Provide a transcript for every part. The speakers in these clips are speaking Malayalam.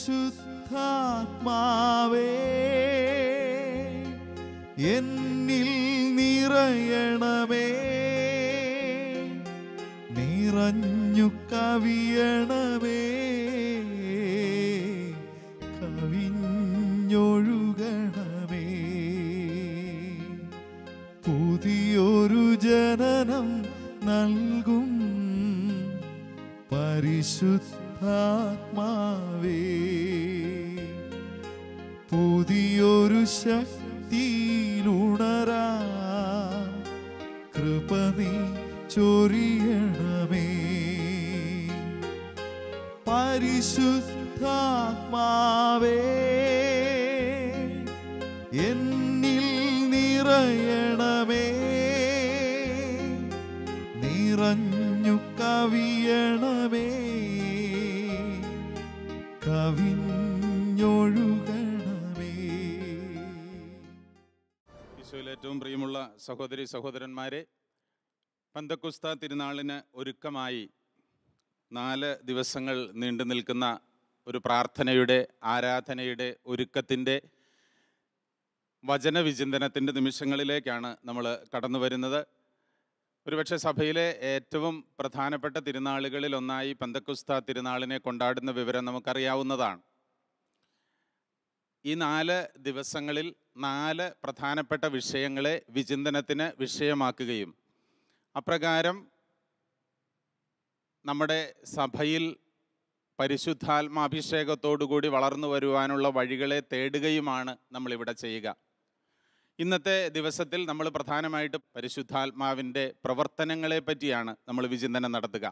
പരിശുദ്ധാത്മാവേ എന്നിൽ നിറയണമേ, നിറഞ്ഞു കവിയണമേ, കവിഞ്ഞൊഴുകണമേ. പുതിയൊരു ജനനം നൽകും പരിശുദ്ധാത്മാവേ, പുതിയൊരു ശക്തിയിലുണരാ കൃപ നീ ചൊരിയണമേ. പരിശുദ്ധാത്മാവേ എന്നിൽ നിറയണമേ, നിറഞ്ഞു കവിയണമേ, കവിഞ്ഞൊഴുകണമേ. ഈശോയിൽ ഏറ്റവും പ്രിയമുള്ള സഹോദരി സഹോദരന്മാരെ, പെന്തക്കോസ്താ തിരുനാളിന് ഒരുക്കമായി 4 ദിവസങ്ങൾ നീണ്ടു നിൽക്കുന്ന ഒരു പ്രാർത്ഥനയുടെ, ആരാധനയുടെ, ഒരുക്കത്തിൻ്റെ, വചനവിചിന്തനത്തിൻ്റെ നിമിഷങ്ങളിലേക്കാണ് നമ്മൾ കടന്നു വരുന്നത്. ഒരുപക്ഷെ സഭയിലെ ഏറ്റവും പ്രധാനപ്പെട്ട തിരുനാളുകളിൽ ഒന്നായി പെന്തക്കോസ്താ തിരുനാളിനെ കൊണ്ടാടുന്ന വിവരം നമുക്കറിയാവുന്നതാണ്. ഈ 4 ദിവസങ്ങളിൽ 4 പ്രധാനപ്പെട്ട വിഷയങ്ങളെ വിചിന്തനത്തിന് വിഷയമാക്കുകയും അപ്രകാരം നമ്മുടെ സഭയിൽ പരിശുദ്ധാത്മാഭിഷേകത്തോടുകൂടി വളർന്നു വരുവാനുള്ള വഴികളെ തേടുകയുമാണ് നമ്മളിവിടെ ചെയ്യുക. ഇന്നത്തെ ദിവസത്തിൽ നമ്മൾ പ്രധാനമായിട്ട് പരിശുദ്ധാത്മാവിൻ്റെ പ്രവർത്തനങ്ങളെ പറ്റിയാണ് നമ്മൾ വിചിന്തനം നടത്തുക.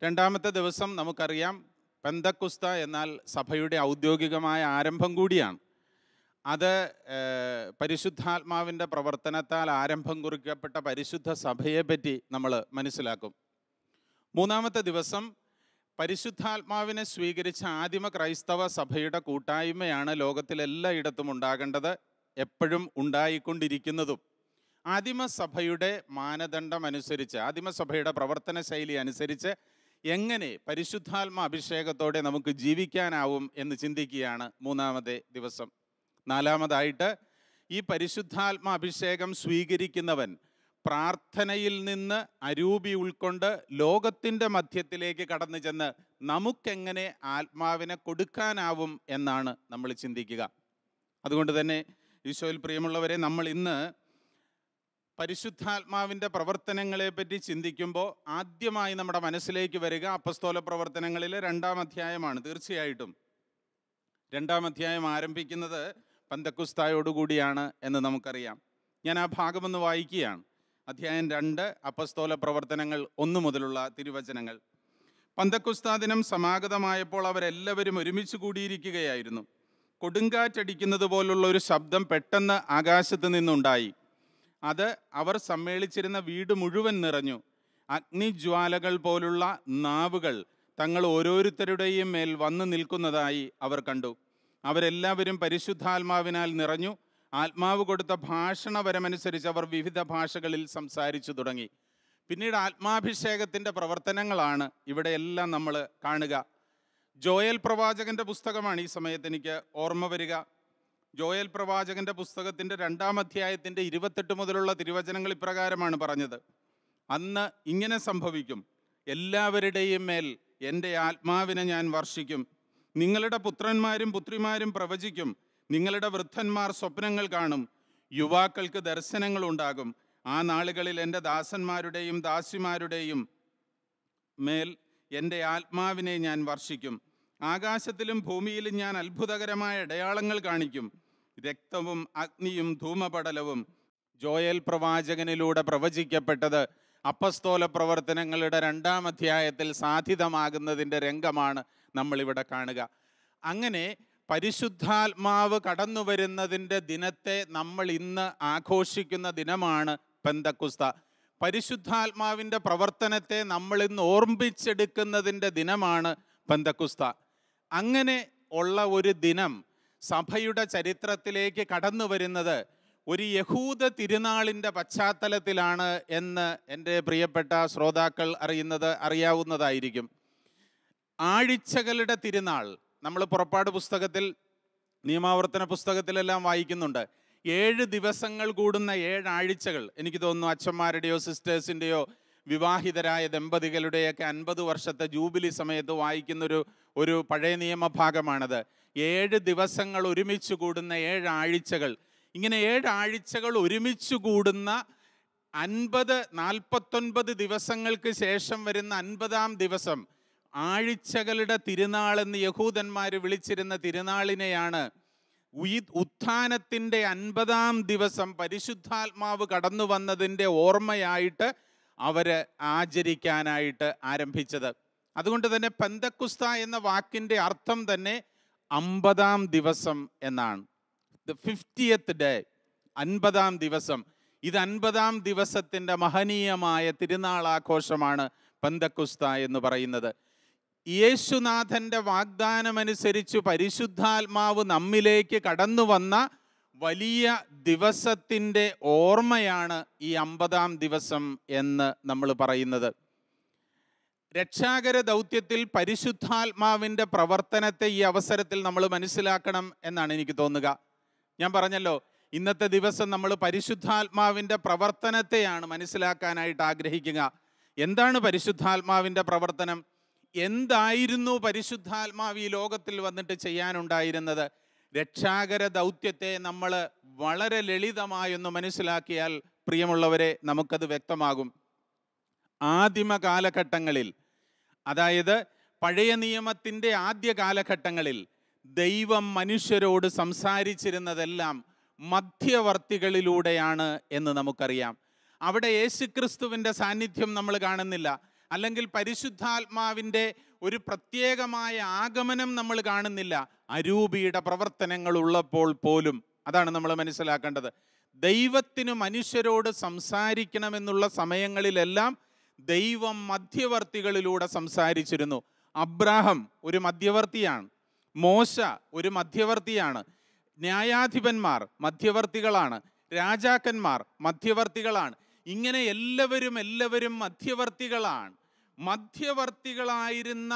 2ാമത്തെ ദിവസം നമുക്കറിയാം, പെന്തക്കോസ്താ എന്നാൽ സഭയുടെ ഔദ്യോഗികമായ ആരംഭം കൂടിയാണ്. അത് പരിശുദ്ധാത്മാവിൻ്റെ പ്രവർത്തനത്താൽ ആരംഭം കുറിക്കപ്പെട്ട പരിശുദ്ധ സഭയെപ്പറ്റി നമ്മൾ മനസ്സിലാക്കും. 3ാമത്തെ ദിവസം പരിശുദ്ധാത്മാവിനെ സ്വീകരിച്ച ആദിമ ക്രൈസ്തവ സഭയുടെ കൂട്ടായ്മയാണ് ലോകത്തിലെല്ലായിടത്തും ഉണ്ടാകേണ്ടത്, എപ്പോഴും ഉണ്ടായിക്കൊണ്ടിരിക്കുന്നതും. ആദിമസഭയുടെ മാനദണ്ഡം അനുസരിച്ച്, ആദിമസഭയുടെ പ്രവർത്തന ശൈലി അനുസരിച്ച് എങ്ങനെ പരിശുദ്ധാത്മ അഭിഷേകത്തോടെ നമുക്ക് ജീവിക്കാനാവും എന്ന് ചിന്തിക്കുകയാണ് 3ാമത്തെ ദിവസം. 4ാമതായിട്ട് ഈ പരിശുദ്ധാത്മ അഭിഷേകം സ്വീകരിക്കുന്നവൻ പ്രാർത്ഥനയിൽ നിന്ന് അരൂപി ഉൾക്കൊണ്ട് ലോകത്തിൻ്റെ മധ്യത്തിലേക്ക് കടന്നു ചെന്ന് നമുക്കെങ്ങനെ ആത്മാവിനെ കൊടുക്കാനാവും എന്നാണ് നമ്മൾ ചിന്തിക്കുക. അതുകൊണ്ട് തന്നെ ഈശോയിൽ പ്രിയമുള്ളവരെ, നമ്മൾ ഇന്ന് പരിശുദ്ധാത്മാവിൻ്റെ പ്രവർത്തനങ്ങളെ പറ്റി ചിന്തിക്കുമ്പോൾ ആദ്യമായി നമ്മുടെ മനസ്സിലേക്ക് വരിക അപ്പസ്തോല പ്രവർത്തനങ്ങളിലെ 2ാം അധ്യായമാണ്. തീർച്ചയായിട്ടും 2ാം അധ്യായം ആരംഭിക്കുന്നത് പെന്തക്കോസ്തായോടുകൂടിയാണ് എന്ന് നമുക്കറിയാം. ഞാൻ ആ ഭാഗമൊന്ന് വായിക്കുകയാണ്. അധ്യായം 2, അപ്പസ്തോല പ്രവർത്തനങ്ങൾ 1 മുതലുള്ള തിരുവചനങ്ങൾ. പെന്തക്കോസ്താ ദിനം സമാഗതമായപ്പോൾ അവരെല്ലാവരും ഒരുമിച്ച് കൂടിയിരിക്കുകയായിരുന്നു. കൊടുങ്കാറ്റടിക്കുന്നത് പോലുള്ള ഒരു ശബ്ദം പെട്ടെന്ന് ആകാശത്ത് നിന്നുണ്ടായി. അത് അവർ സമ്മേളിച്ചിരുന്ന വീട് മുഴുവൻ നിറഞ്ഞു. അഗ്നിജ്വാലകൾ പോലുള്ള നാവുകൾ തങ്ങൾ ഓരോരുത്തരുടെയും മേൽ വന്നു നിൽക്കുന്നതായി അവർ കണ്ടു. അവരെല്ലാവരും പരിശുദ്ധാത്മാവിനാൽ നിറഞ്ഞു. ആത്മാവ് കൊടുത്ത ഭാഷണപരമനുസരിച്ച് അവർ വിവിധ ഭാഷകളിൽ സംസാരിച്ചു തുടങ്ങി. പിന്നീട് ആത്മാഭിഷേകത്തിൻ്റെ പ്രവർത്തനങ്ങളാണ് ഇവിടെയെല്ലാം നമ്മൾ കാണുക. ജോയൽ പ്രവാചകൻ്റെ പുസ്തകമാണ് ഈ സമയത്ത് എനിക്ക് ഓർമ്മ വരിക. ജോയൽ പ്രവാചകൻ്റെ പുസ്തകത്തിൻ്റെ 2ാം അധ്യായത്തിൻ്റെ 28 മുതലുള്ള തിരുവചനങ്ങൾ ഇപ്രകാരമാണ് പറഞ്ഞത്: അന്ന് ഇങ്ങനെ സംഭവിക്കും, എല്ലാവരുടെയും മേൽ എൻ്റെ ആത്മാവിനെ ഞാൻ വർഷിക്കും. നിങ്ങളുടെ പുത്രന്മാരും പുത്രിമാരും പ്രവചിക്കും. നിങ്ങളുടെ വൃദ്ധന്മാർ സ്വപ്നങ്ങൾ കാണും. യുവാക്കൾക്ക് ദർശനങ്ങൾ ഉണ്ടാകും. ആ നാളുകളിൽ എൻ്റെ ദാസന്മാരുടെയും ദാസിമാരുടെയും മേൽ എൻ്റെ ആത്മാവിനെ ഞാൻ വർഷിക്കും. ആകാശത്തിലും ഭൂമിയിലും ഞാൻ അത്ഭുതകരമായ അടയാളങ്ങൾ കാണിക്കും. രക്തവും അഗ്നിയും ധൂമപടലവും. ജോയൽ പ്രവാചകനിലൂടെ പ്രവചിക്കപ്പെട്ടത് അപ്പസ്തോല പ്രവർത്തനങ്ങളുടെ 2ാം അധ്യായത്തിൽ സാധിതമാകുന്നതിൻ്റെ രംഗമാണ് നമ്മളിവിടെ കാണുക. അങ്ങനെ പരിശുദ്ധാത്മാവ് കടന്നു വരുന്നതിൻ്റെ ദിനത്തെ നമ്മൾ ഇന്ന് ആഘോഷിക്കുന്ന ദിനമാണ് പെന്തക്കോസ്താ. പരിശുദ്ധാത്മാവിൻ്റെ പ്രവർത്തനത്തെ നമ്മൾ ഇന്ന് ഓർമ്മിച്ചെടുക്കുന്നതിൻ്റെ ദിനമാണ് പെന്തക്കോസ്താ. അങ്ങനെ ഉള്ള ഒരു ദിനം സഭയുടെ ചരിത്രത്തിലേക്ക് കടന്നു വരുന്നത് ഒരു യഹൂദ തിരുനാളിൻ്റെ പശ്ചാത്തലത്തിലാണ് എന്ന് എൻ്റെ പ്രിയപ്പെട്ട ശ്രോതാക്കൾ അറിയാവുന്നതായിരിക്കും. ആഴ്ചകളുടെ തിരുനാൾ, നമ്മൾ പുറപ്പാട് പുസ്തകത്തിൽ, നിയമാവർത്തന പുസ്തകത്തിലെല്ലാം വായിക്കുന്നുണ്ട്. 7 ദിവസങ്ങൾ കൂടുന്ന 7 ആഴ്ചകൾ. എനിക്ക് തോന്നുന്നു അച്ഛന്മാരുടെയോ സിസ്റ്റേഴ്സിൻ്റെയോ വിവാഹിതരായ ദമ്പതികളുടെയൊക്കെ 50 വർഷത്തെ ജൂബിലി സമയത്ത് വായിക്കുന്നൊരു പഴയ നിയമഭാഗമാണത്. 7 ദിവസങ്ങൾ ഒരുമിച്ച് കൂടുന്ന 7 ആഴ്ചകൾ. ഇങ്ങനെ 7 ആഴ്ചകൾ ഒരുമിച്ച് കൂടുന്ന 49 ദിവസങ്ങൾക്ക് ശേഷം വരുന്ന 50-ാം ദിവസം ആഴ്ചകളുടെ തിരുനാൾ എന്ന് യഹൂദന്മാർ വിളിച്ചിരുന്ന തിരുനാളിനെയാണ് ഉത്ഥാനത്തിൻ്റെ 50-ാം ദിവസം പരിശുദ്ധാത്മാവ് കടന്നു വന്നതിൻ്റെ ഓർമ്മയായിട്ട് അവർ ആചരിക്കാനായിട്ട് ആരംഭിച്ചത്. അതുകൊണ്ട് തന്നെ പെന്തക്കുസ്ത എന്ന വാക്കിൻ്റെ അർത്ഥം തന്നെ 50-ാം ദിവസം എന്നാണ്. ദ 50th ഡേ, 50-ാം ദിവസം. ഇത് 50-ാം ദിവസത്തിൻ്റെ മഹനീയമായ തിരുനാളാഘോഷമാണ് പെന്തക്കുസ്ത എന്ന് പറയുന്നത്. യേശുനാഥൻ്റെ വാഗ്ദാനമനുസരിച്ച് പരിശുദ്ധാത്മാവ് നമ്മിലേക്ക് കടന്നു വന്ന വലിയ ദിവസത്തിൻ്റെ ഓർമ്മയാണ് ഈ 50-ാം ദിവസം എന്ന് നമ്മൾ പറയുന്നത്. രക്ഷാകര ദൗത്യത്തിൽ പരിശുദ്ധാത്മാവിൻ്റെ പ്രവർത്തനത്തെ ഈ അവസരത്തിൽ നമ്മൾ മനസ്സിലാക്കണം എന്നാണ് എനിക്ക് തോന്നുക. ഞാൻ പറഞ്ഞല്ലോ, ഇന്നത്തെ ദിവസം നമ്മൾ പരിശുദ്ധാത്മാവിൻ്റെ പ്രവർത്തനത്തെയാണ് മനസ്സിലാക്കാനായിട്ട് ആഗ്രഹിക്കുക. എന്താണ് പരിശുദ്ധാത്മാവിൻ്റെ പ്രവർത്തനം? എന്തായിരുന്നു പരിശുദ്ധാത്മാവ് ഈ ലോകത്തിൽ വന്നിട്ട് ചെയ്യാനുണ്ടായിരുന്നത്? രക്ഷാകര ദൗത്യത്തെ നമ്മൾ വളരെ ലളിതമായൊന്ന് മനസ്സിലാക്കിയാൽ പ്രിയമുള്ളവരെ നമുക്കത് വ്യക്തമാകും. ആദിമ കാലഘട്ടങ്ങളിൽ, അതായത് പഴയ നിയമത്തിൻ്റെ ആദ്യ കാലഘട്ടങ്ങളിൽ ദൈവം മനുഷ്യരോട് സംസാരിച്ചിരുന്നതെല്ലാം മധ്യവർത്തികളിലൂടെയാണ് എന്ന് നമുക്കറിയാം. അവിടെ യേശുക്രിസ്തുവിൻ്റെ സാന്നിധ്യം നമ്മൾ കാണുന്നില്ല, അല്ലെങ്കിൽ പരിശുദ്ധാത്മാവിൻ്റെ ഒരു പ്രത്യേകമായ ആഗമനം നമ്മൾ കാണുന്നില്ല. അരൂപിയുടെ പ്രവർത്തനങ്ങൾ ഉള്ളപ്പോൾ പോലും അതാണ് നമ്മൾ മനസ്സിലാക്കേണ്ടത്. ദൈവത്തിന് മനുഷ്യരോട് സംസാരിക്കണമെന്നുള്ള സമയങ്ങളിലെല്ലാം ദൈവം മധ്യവർത്തികളിലൂടെ സംസാരിച്ചിരുന്നു. അബ്രാഹം ഒരു മധ്യവർത്തിയാണ്, മോശ ഒരു മധ്യവർത്തിയാണ്, ന്യായാധിപന്മാർ മധ്യവർത്തികളാണ്, രാജാക്കന്മാർ മധ്യവർത്തികളാണ്. ഇങ്ങനെ എല്ലാവരും മധ്യവർത്തികളാണ്. മധ്യവർത്തികളായിരുന്ന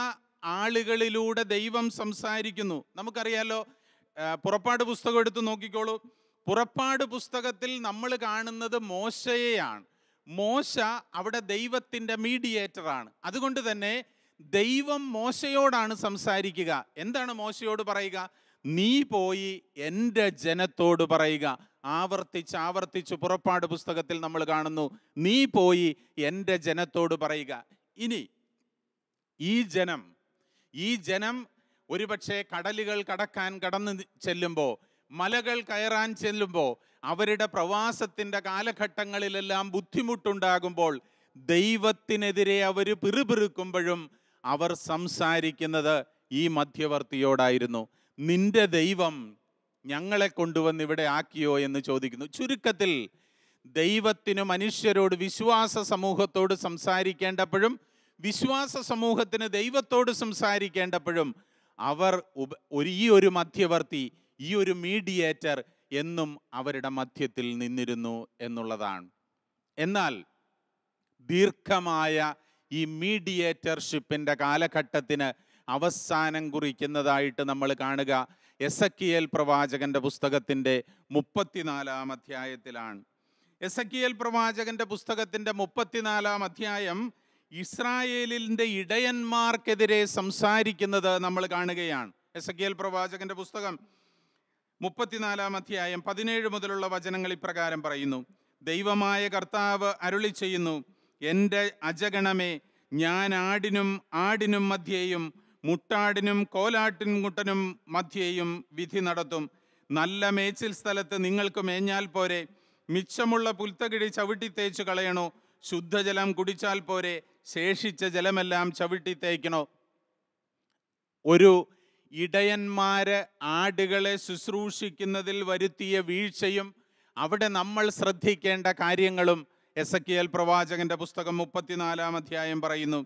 ആളുകളിലൂടെ ദൈവം സംസാരിക്കുന്നു. നമുക്കറിയാലോ, പുറപ്പാട് പുസ്തകം എടുത്ത് നോക്കിക്കോളൂ. പുറപ്പാട് പുസ്തകത്തിൽ നമ്മൾ കാണുന്നത് മോശയെയാണ്. മോശ അവിടെ ദൈവത്തിൻ്റെ മീഡിയേറ്ററാണ്. അതുകൊണ്ട് തന്നെ ദൈവം മോശയോടാണ് സംസാരിക്കുക. എന്താണ് മോശയോട് പറയുക? നീ പോയി എൻ്റെ ജനത്തോട് പറയുക. ആവർത്തിച്ച് പുറപ്പാട് പുസ്തകത്തിൽ നമ്മൾ കാണുന്നു, നീ പോയി എൻ്റെ ജനത്തോട് പറയുക. ഇനി ഈ ജനം ഒരുപക്ഷെ കടലുകൾ കടക്കാൻ കടന്നു ചെല്ലുമ്പോൾ, മലകൾ കയറാൻ ചെല്ലുമ്പോൾ, അവരുടെ പ്രവാസത്തിൻ്റെ കാലഘട്ടങ്ങളിലെല്ലാം ബുദ്ധിമുട്ടുണ്ടാകുമ്പോൾ, ദൈവത്തിനെതിരെ അവർ പിറുപിറുക്കുമ്പോഴും അവർ സംസാരിക്കുന്നത് ഈ മധ്യവർത്തിയോടായിരുന്നു. നിന്റെ ദൈവം ഞങ്ങളെ കൊണ്ടുവന്ന് ഇവിടെ ആക്കിയോ എന്ന് ചോദിക്കുന്നു. ചുരുക്കത്തിൽ ദൈവത്തിന് മനുഷ്യരോട്, വിശ്വാസ സമൂഹത്തോട് സംസാരിക്കേണ്ടപ്പോഴും വിശ്വാസ സമൂഹത്തിന് ദൈവത്തോട് സംസാരിക്കേണ്ടപ്പോഴും അവർ ഈ ഒരു മധ്യവർത്തി, ഈ ഒരു മീഡിയേറ്റർ എന്നും അവരുടെ മധ്യത്തിൽ നിന്നിരുന്നു എന്നുള്ളതാണ്. എന്നാൽ ദീർഘമായ ഈ മീഡിയേറ്റർഷിപ്പിൻ്റെ കാലഘട്ടത്തിന് അവസാനം കുറിക്കുന്നതായിട്ട് നമ്മൾ കാണുക എസക്കിയേൽ പ്രവാചകന്റെ പുസ്തകത്തിൻ്റെ 34-ാം അധ്യായത്തിലാണ്. എസക്കിയേൽ പ്രവാചകന്റെ പുസ്തകത്തിൻ്റെ 34-ാം അധ്യായം ഇസ്രായേലിൻ്റെ ഇടയന്മാർക്കെതിരെ സംസാരിക്കുന്നത് നമ്മൾ കാണുകയാണ്. എസക്കിയേൽ പ്രവാചകന്റെ പുസ്തകം 34-ാം അധ്യായം 17 മുതലുള്ള വചനങ്ങൾ ഇപ്രകാരം പറയുന്നു. ദൈവമായ കർത്താവ് അരുളി ചെയ്യുന്നു, എൻ്റെ അജഗണമേ, ഞാൻ ആടിനും മധ്യേയും മുട്ടാടിനും കോലാട്ടിൻകുട്ടനും മധ്യേയും വിധി നടത്തും. നല്ല മേച്ചിൽ സ്ഥലത്ത് നിങ്ങൾക്ക് മേഞ്ഞാൽ പോരെ? മിച്ചമുള്ള പുൽത്തകിടി ചവിട്ടിത്തേച്ചു കളയണോ? ശുദ്ധജലം കുടിച്ചാൽ പോരെ? ശേഷിച്ച ജലമെല്ലാം ചവിട്ടിത്തേക്കണോ? ഒരു ഇടയന്മാര് ആടുകളെ ശുശ്രൂഷിക്കുന്നതിൽ വരുത്തിയ വീഴ്ചയും അവിടെ നമ്മൾ ശ്രദ്ധിക്കേണ്ട കാര്യങ്ങളും എസക്കിയേൽ പ്രവാചകന്റെ പുസ്തകം 34-ാം അധ്യായം പറയുന്നു.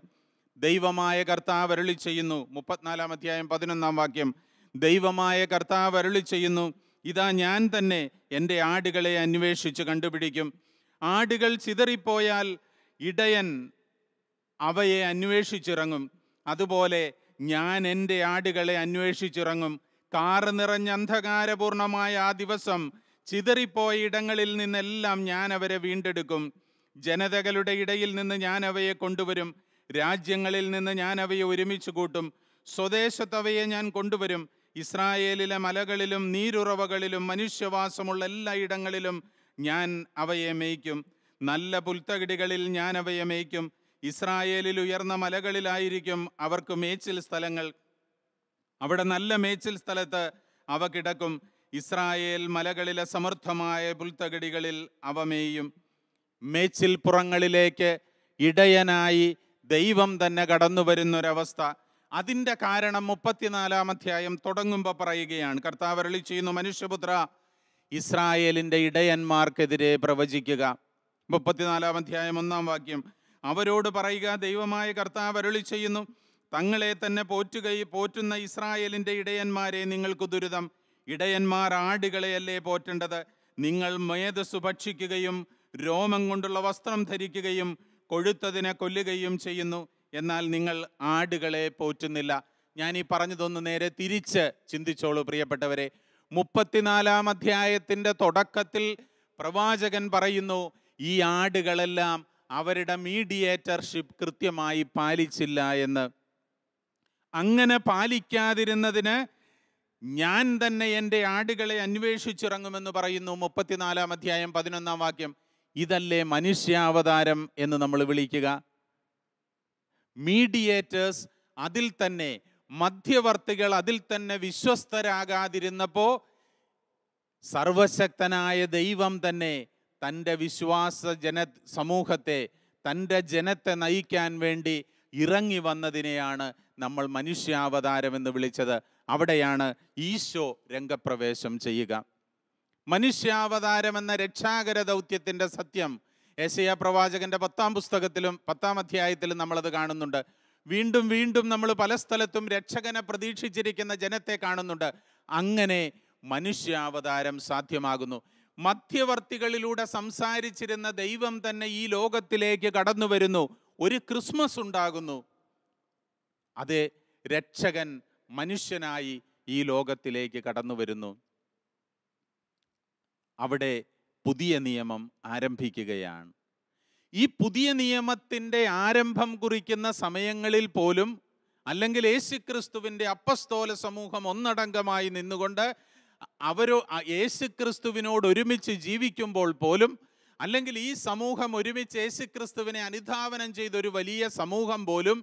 ദൈവമായ കർത്താവ് അരുളി ചെയ്യുന്നു, 34-ാം അധ്യായം 11-ാം വാക്യം, ദൈവമായ കർത്താവ് അരുളി ചെയ്യുന്നു, ഇതാ ഞാൻ തന്നെ എൻ്റെ ആടുകളെ അന്വേഷിച്ച് കണ്ടുപിടിക്കും. ആടുകൾ ചിതറിപ്പോയാൽ ഇടയൻ അവയെ അന്വേഷിച്ചിറങ്ങും. അതുപോലെ ഞാൻ എൻ്റെ ആടുകളെ അന്വേഷിച്ചിറങ്ങും. കാറ് നിറഞ്ഞ അന്ധകാരപൂർണമായ ആ ദിവസം ചിതറിപ്പോയ ഇടങ്ങളിൽ നിന്നെല്ലാം ഞാൻ അവരെ വീണ്ടെടുക്കും. ജനതകളുടെ ഇടയിൽ നിന്ന് ഞാൻ അവയെ കൊണ്ടുവരും. രാജ്യങ്ങളിൽ നിന്ന് ഞാൻ അവയെ ഒരുമിച്ച് കൂട്ടും. സ്വദേശത്തവയെ ഞാൻ കൊണ്ടുവരും. ഇസ്രായേലിലെ മലകളിലും നീരുറവകളിലും മനുഷ്യവാസമുള്ള എല്ലാ ഇടങ്ങളിലും ഞാൻ അവയെ മേയ്ക്കും. നല്ല പുൽത്തകിടികളിൽ ഞാൻ അവയെ മേയ്ക്കും. ഇസ്രായേലിൽ ഉയർന്ന മലകളിലായിരിക്കും അവർക്ക് മേച്ചിൽ സ്ഥലങ്ങൾ. അവിടെ നല്ല മേച്ചിൽ സ്ഥലത്ത് അവ കിടക്കും. ഇസ്രായേൽ മലകളിലെ സമൃദ്ധമായ പുൽത്തകിടികളിൽ അവ മേയും. മേച്ചിൽ പുറങ്ങളിലേക്ക് ഇടയനായി ദൈവം തന്നെ കടന്നു വരുന്നൊരവസ്ഥ. അതിൻ്റെ കാരണം 34-ാം അധ്യായം തുടങ്ങുമ്പോൾ പറയുകയാണ്. കർത്താവ് അരുളി ചെയ്യുന്നു, മനുഷ്യപുത്ര, ഇസ്രായേലിൻ്റെ ഇടയന്മാർക്കെതിരെ പ്രവചിക്കുക. 34-ാം അധ്യായം 1-ാം വാക്യം. അവരോട് പറയുക, ദൈവമായ കർത്താവ് അരുളി ചെയ്യുന്നു, തങ്ങളെ തന്നെ പോറ്റുന്ന ഇസ്രായേലിൻ്റെ ഇടയന്മാരെ നിങ്ങൾക്ക് ദുരിതം. ഇടയന്മാർ ആടുകളെയല്ലേ പോറ്റേണ്ടത്? നിങ്ങൾ മേധസ്സു ഭക്ഷിക്കുകയും രോമം കൊണ്ടുള്ള വസ്ത്രം ധരിക്കുകയും കൊഴുത്തതിനെ കൊല്ലുകയും ചെയ്യുന്നു. എന്നാൽ നിങ്ങൾ ആടുകളെ പോറ്റുന്നില്ല. ഞാൻ ഈ പറഞ്ഞതൊന്ന് നേരെ തിരിച്ച് ചിന്തിച്ചോളൂ പ്രിയപ്പെട്ടവരെ. 34-ാം അധ്യായത്തിൻ്റെ തുടക്കത്തിൽ പ്രവാചകൻ പറയുന്നു, ഈ ആടുകളെല്ലാം അവരുടെ മീഡിയേറ്റർഷിപ്പ് കൃത്യമായി പാലിച്ചില്ല എന്ന്. അങ്ങനെ പാലിക്കാതിരുന്നതിന് ഞാൻ തന്നെ എൻ്റെ ആടുകളെ അന്വേഷിച്ചിറങ്ങുമെന്ന് പറയുന്നു. 34-ാം അധ്യായം 11-ാം വാക്യം. ഇതല്ലേ മനുഷ്യാവതാരം എന്ന് നമ്മൾ വിളിക്കുക? മീഡിയേറ്റേഴ്സ് അതിൽ തന്നെ, മധ്യവർത്തികൾ അതിൽ തന്നെ വിശ്വസ്തരാകാതിരുന്നപ്പോൾ സർവശക്തനായ ദൈവം തന്നെ തൻ്റെ വിശ്വാസ സമൂഹത്തെ, തൻ്റെ ജനത്തെ നയിക്കാൻ വേണ്ടി ഇറങ്ങി വന്നതിനെയാണ് നമ്മൾ മനുഷ്യാവതാരം എന്ന് വിളിച്ചത്. അവിടെയാണ് ഈശോ രംഗപ്രവേശം ചെയ്യുക. മനുഷ്യാവതാരം എന്ന രക്ഷാകര ദൗത്യത്തിൻ്റെ സത്യം യെശയ്യാ പ്രവാചകന്റെ 10-ാം പുസ്തകത്തിലും 10-ാം അധ്യായത്തിലും നമ്മളത് കാണുന്നുണ്ട്. വീണ്ടും വീണ്ടും നമ്മൾ പല സ്ഥലത്തും രക്ഷകനെ പ്രതീക്ഷിച്ചിരിക്കുന്ന ജനത്തെ കാണുന്നുണ്ട്. അങ്ങനെ മനുഷ്യാവതാരം സാധ്യമാകുന്നു. മധ്യവർത്തികളിലൂടെ സംസാരിച്ചിരുന്ന ദൈവം തന്നെ ഈ ലോകത്തിലേക്ക് കടന്നു വരുന്നു. ഒരു ക്രിസ്മസ് ഉണ്ടാകുന്നു. അത് രക്ഷകൻ മനുഷ്യനായി ഈ ലോകത്തിലേക്ക് കടന്നു വരുന്നു. അവിടെ പുതിയ നിയമം ആരംഭിക്കുകയാണ്. ഈ പുതിയ നിയമത്തിൻ്റെ ആരംഭം കുറിക്കുന്ന സമയങ്ങളിൽ പോലും, അല്ലെങ്കിൽ യേശുക്രിസ്തുവിൻ്റെ അപ്പസ്തോല സമൂഹം ഒന്നടങ്കമായി നിന്നുകൊണ്ട് യേശുക്രിസ്തുവിനോട് ഒരുമിച്ച് ജീവിക്കുമ്പോൾ പോലും, അല്ലെങ്കിൽ ഈ സമൂഹം ഒരുമിച്ച് യേശുക്രിസ്തുവിനെ അനുധാവനം ചെയ്തൊരു വലിയ സമൂഹം പോലും,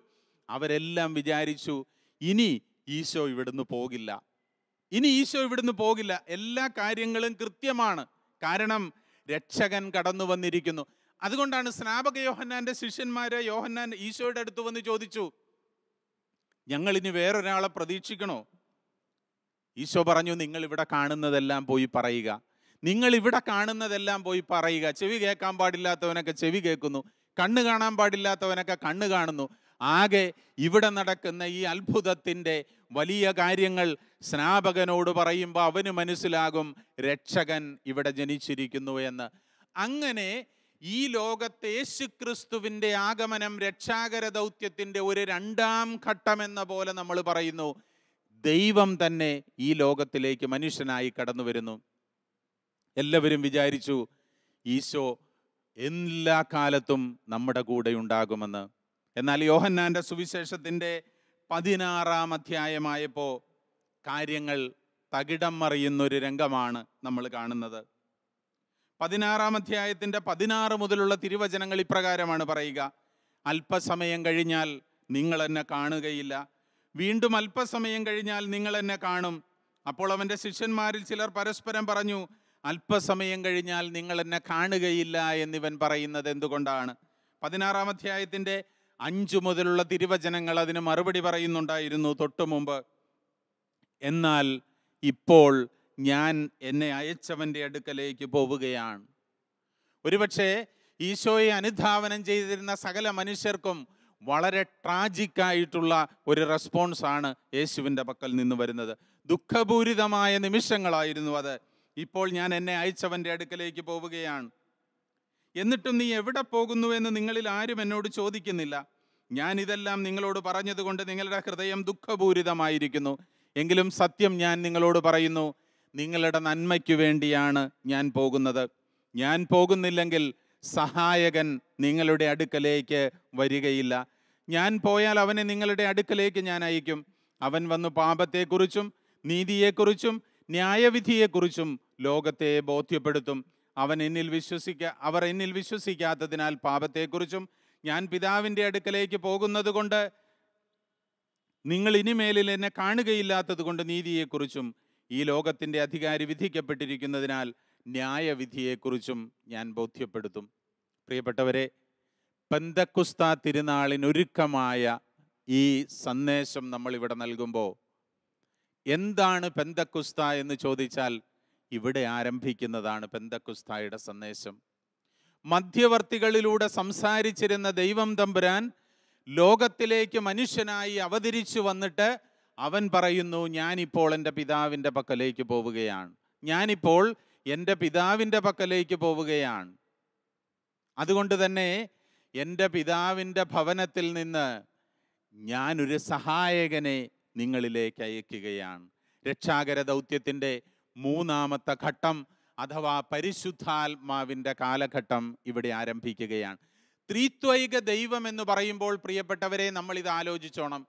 അവരെല്ലാം വിചാരിച്ചു, ഇനി ഈശോ ഇവിടുന്ന് പോകില്ല, ഇനി ഈശോ ഇവിടുന്ന് പോകില്ല. എല്ലാ കാര്യങ്ങളും കൃത്യമാണ്. കാരണം രക്ഷകൻ കടന്നു വന്നിരിക്കുന്നു. അതുകൊണ്ടാണ് സ്നാപക യോഹന്നാന്റെ ശിഷ്യന്മാര് ഈശോയുടെ അടുത്ത് വന്ന് ചോദിച്ചു, ഞങ്ങൾ ഇനി വേറൊരാളെ പ്രതീക്ഷിക്കണോ? ഈശോ പറഞ്ഞു, നിങ്ങൾ ഇവിടെ കാണുന്നതെല്ലാം പോയി പറയുക. നിങ്ങൾ ഇവിടെ കാണുന്നതെല്ലാം പോയി പറയുക. ചെവി കേൾക്കാൻ പാടില്ലാത്തവനൊക്കെ ചെവി കേൾക്കുന്നു, കണ്ണ് കാണാൻ പാടില്ലാത്തവനൊക്കെ കണ്ണ് കാണുന്നു. ആകെ ഇവിടെ നടക്കുന്ന ഈ അത്ഭുതത്തിൻ്റെ വലിയ കാര്യങ്ങൾ സ്നാപകനോട് പറയുമ്പോൾ അവന് മനസ്സിലാകും രക്ഷകൻ ഇവിടെ ജനിച്ചിരിക്കുന്നു എന്ന്. അങ്ങനെ ഈ ലോകത്തെ യേശുക്രിസ്തുവിൻ്റെ ആഗമനം രക്ഷാകര ദൗത്യത്തിൻ്റെ ഒരു 2-ാം ഘട്ടം എന്ന പോലെ നമ്മൾ പറയുന്നു. ദൈവം തന്നെ ഈ ലോകത്തിലേക്ക് മനുഷ്യനായി കടന്നു വരുന്നു. എല്ലാവരും വിചാരിച്ചു ഈശോ എല്ലാ കാലത്തും നമ്മുടെ കൂടെ ഉണ്ടാകുമെന്ന്. എന്നാൽ യോഹന്നാന്റെ സുവിശേഷത്തിൻ്റെ 16-ാം അധ്യായമായപ്പോൾ കാര്യങ്ങൾ തകിടം മറിയുന്നൊരു രംഗമാണ് നമ്മൾ കാണുന്നത്. 16-ാം അധ്യായത്തിൻ്റെ 16 മുതലുള്ള തിരുവചനങ്ങൾ ഇപ്രകാരമാണ് പറയുക: അല്പസമയം കഴിഞ്ഞാൽ നിങ്ങൾ എന്നെ കാണുകയില്ല, വീണ്ടും അല്പസമയം കഴിഞ്ഞാൽ നിങ്ങൾ എന്നെ കാണും. അപ്പോൾ അവൻ്റെ ശിഷ്യന്മാരിൽ ചിലർ പരസ്പരം പറഞ്ഞു, അല്പസമയം കഴിഞ്ഞാൽ നിങ്ങൾ എന്നെ കാണുകയില്ല എന്നിവൻ പറയുന്നത് എന്തുകൊണ്ടാണ്? 16-ാം അധ്യായത്തിൻ്റെ 5 മുതലുള്ള തിരുവചനങ്ങൾ അതിന് മറുപടി പറയുന്നുണ്ടായിരുന്നു തൊട്ടു മുമ്പ്. എന്നാൽ ഇപ്പോൾ ഞാൻ എന്നെ അയച്ചവൻ്റെ അടുക്കലേക്ക് പോവുകയാണ്. ഒരുപക്ഷെ ഈശോയെ അനുധാവനം ചെയ്തിരുന്ന സകല മനുഷ്യർക്കും വളരെ ട്രാജിക്കായിട്ടുള്ള ഒരു റെസ്പോൺസാണ് യേശുവിൻ്റെ പക്കൽ നിന്ന് വരുന്നത്. ദുഃഖപൂരിതമായ നിമിഷങ്ങളായിരുന്നു അത്. ഇപ്പോൾ ഞാൻ എന്നെ അയച്ചവൻ്റെ അടുക്കലേക്ക് പോവുകയാണ്. എന്നിട്ടും നീ എവിടെ പോകുന്നു എന്ന് നിങ്ങളിൽ ആരും എന്നോട് ചോദിക്കുന്നില്ല. ഞാനിതെല്ലാം നിങ്ങളോട് പറഞ്ഞതുകൊണ്ട് നിങ്ങളുടെ ഹൃദയം ദുഃഖപൂരിതമായിരിക്കുന്നു. എങ്കിലും സത്യം ഞാൻ നിങ്ങളോട് പറയുന്നു, നിങ്ങളുടെ നന്മയ്ക്ക് വേണ്ടിയാണ് ഞാൻ പോകുന്നത്. ഞാൻ പോകുന്നില്ലെങ്കിൽ സഹായകൻ നിങ്ങളുടെ അടുക്കലേക്ക് വരികയില്ല. ഞാൻ പോയാൽ അവനെ നിങ്ങളുടെ അടുക്കലേക്ക് ഞാൻ അയക്കും. അവൻ വന്ന് പാപത്തെക്കുറിച്ചും നീതിയെക്കുറിച്ചും ന്യായവിധിയെക്കുറിച്ചും ലോകത്തെ ബോധ്യപ്പെടുത്തും. അവർ എന്നിൽ വിശ്വസിക്കാത്തതിനാൽ പാപത്തെക്കുറിച്ചും, ഞാൻ പിതാവിൻ്റെ അടുക്കലേക്ക് പോകുന്നത് കൊണ്ട് നിങ്ങൾ ഇനിമേലിൽ എന്നെ കാണുകയില്ലാത്തത് കൊണ്ട് നീതിയെക്കുറിച്ചും, ഈ ലോകത്തിൻ്റെ അധികാരി വിധിക്കപ്പെട്ടിരിക്കുന്നതിനാൽ ന്യായവിധിയെക്കുറിച്ചും ഞാൻ ബോധ്യപ്പെടുത്തും. പ്രിയപ്പെട്ടവരെ, പെന്തക്കുസ്ത തിരുനാളിനൊരുക്കമായ ഈ സന്ദേശം നമ്മളിവിടെ നൽകുമ്പോൾ എന്താണ് പെന്തക്കുസ്ത എന്ന് ചോദിച്ചാൽ ഇവിടെ ആരംഭിക്കുന്നതാണ് പെന്തക്കുസ്തായുടെ സന്ദേശം. മധ്യവർത്തികളിലൂടെ സംസാരിച്ചിരുന്ന ദൈവം തമ്പുരാൻ ലോകത്തിലേക്ക് മനുഷ്യനായി അവതരിച്ചു വന്നിട്ട് അവൻ പറയുന്നു, ഞാനിപ്പോൾ എൻ്റെ പിതാവിൻ്റെ പക്കലേക്ക് പോവുകയാണ്. ഞാനിപ്പോൾ എൻ്റെ പിതാവിൻ്റെ പക്കലേക്ക് പോവുകയാണ്. അതുകൊണ്ട് തന്നെ എൻ്റെ പിതാവിൻ്റെ ഭവനത്തിൽ നിന്ന് ഞാനൊരു സഹായകനെ നിങ്ങളിലേക്ക് അയക്കുകയാണ്. രക്ഷാകര ദൗത്യത്തിൻ്റെ മൂന്നാമത്തെ ഘട്ടം അഥവാ പരിശുദ്ധാത്മാവിൻ്റെ കാലഘട്ടം ഇവിടെ ആരംഭിക്കുകയാണ്. ത്രിത്വൈക ദൈവം എന്ന് പറയുമ്പോൾ പ്രിയപ്പെട്ടവരെ, നമ്മളിത് ആലോചിച്ചോണം.